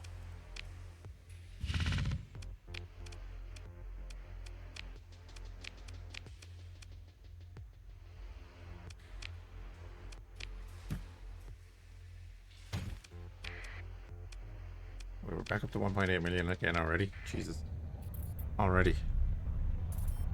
We're back up to 1.8 million again already. Jesus. Already.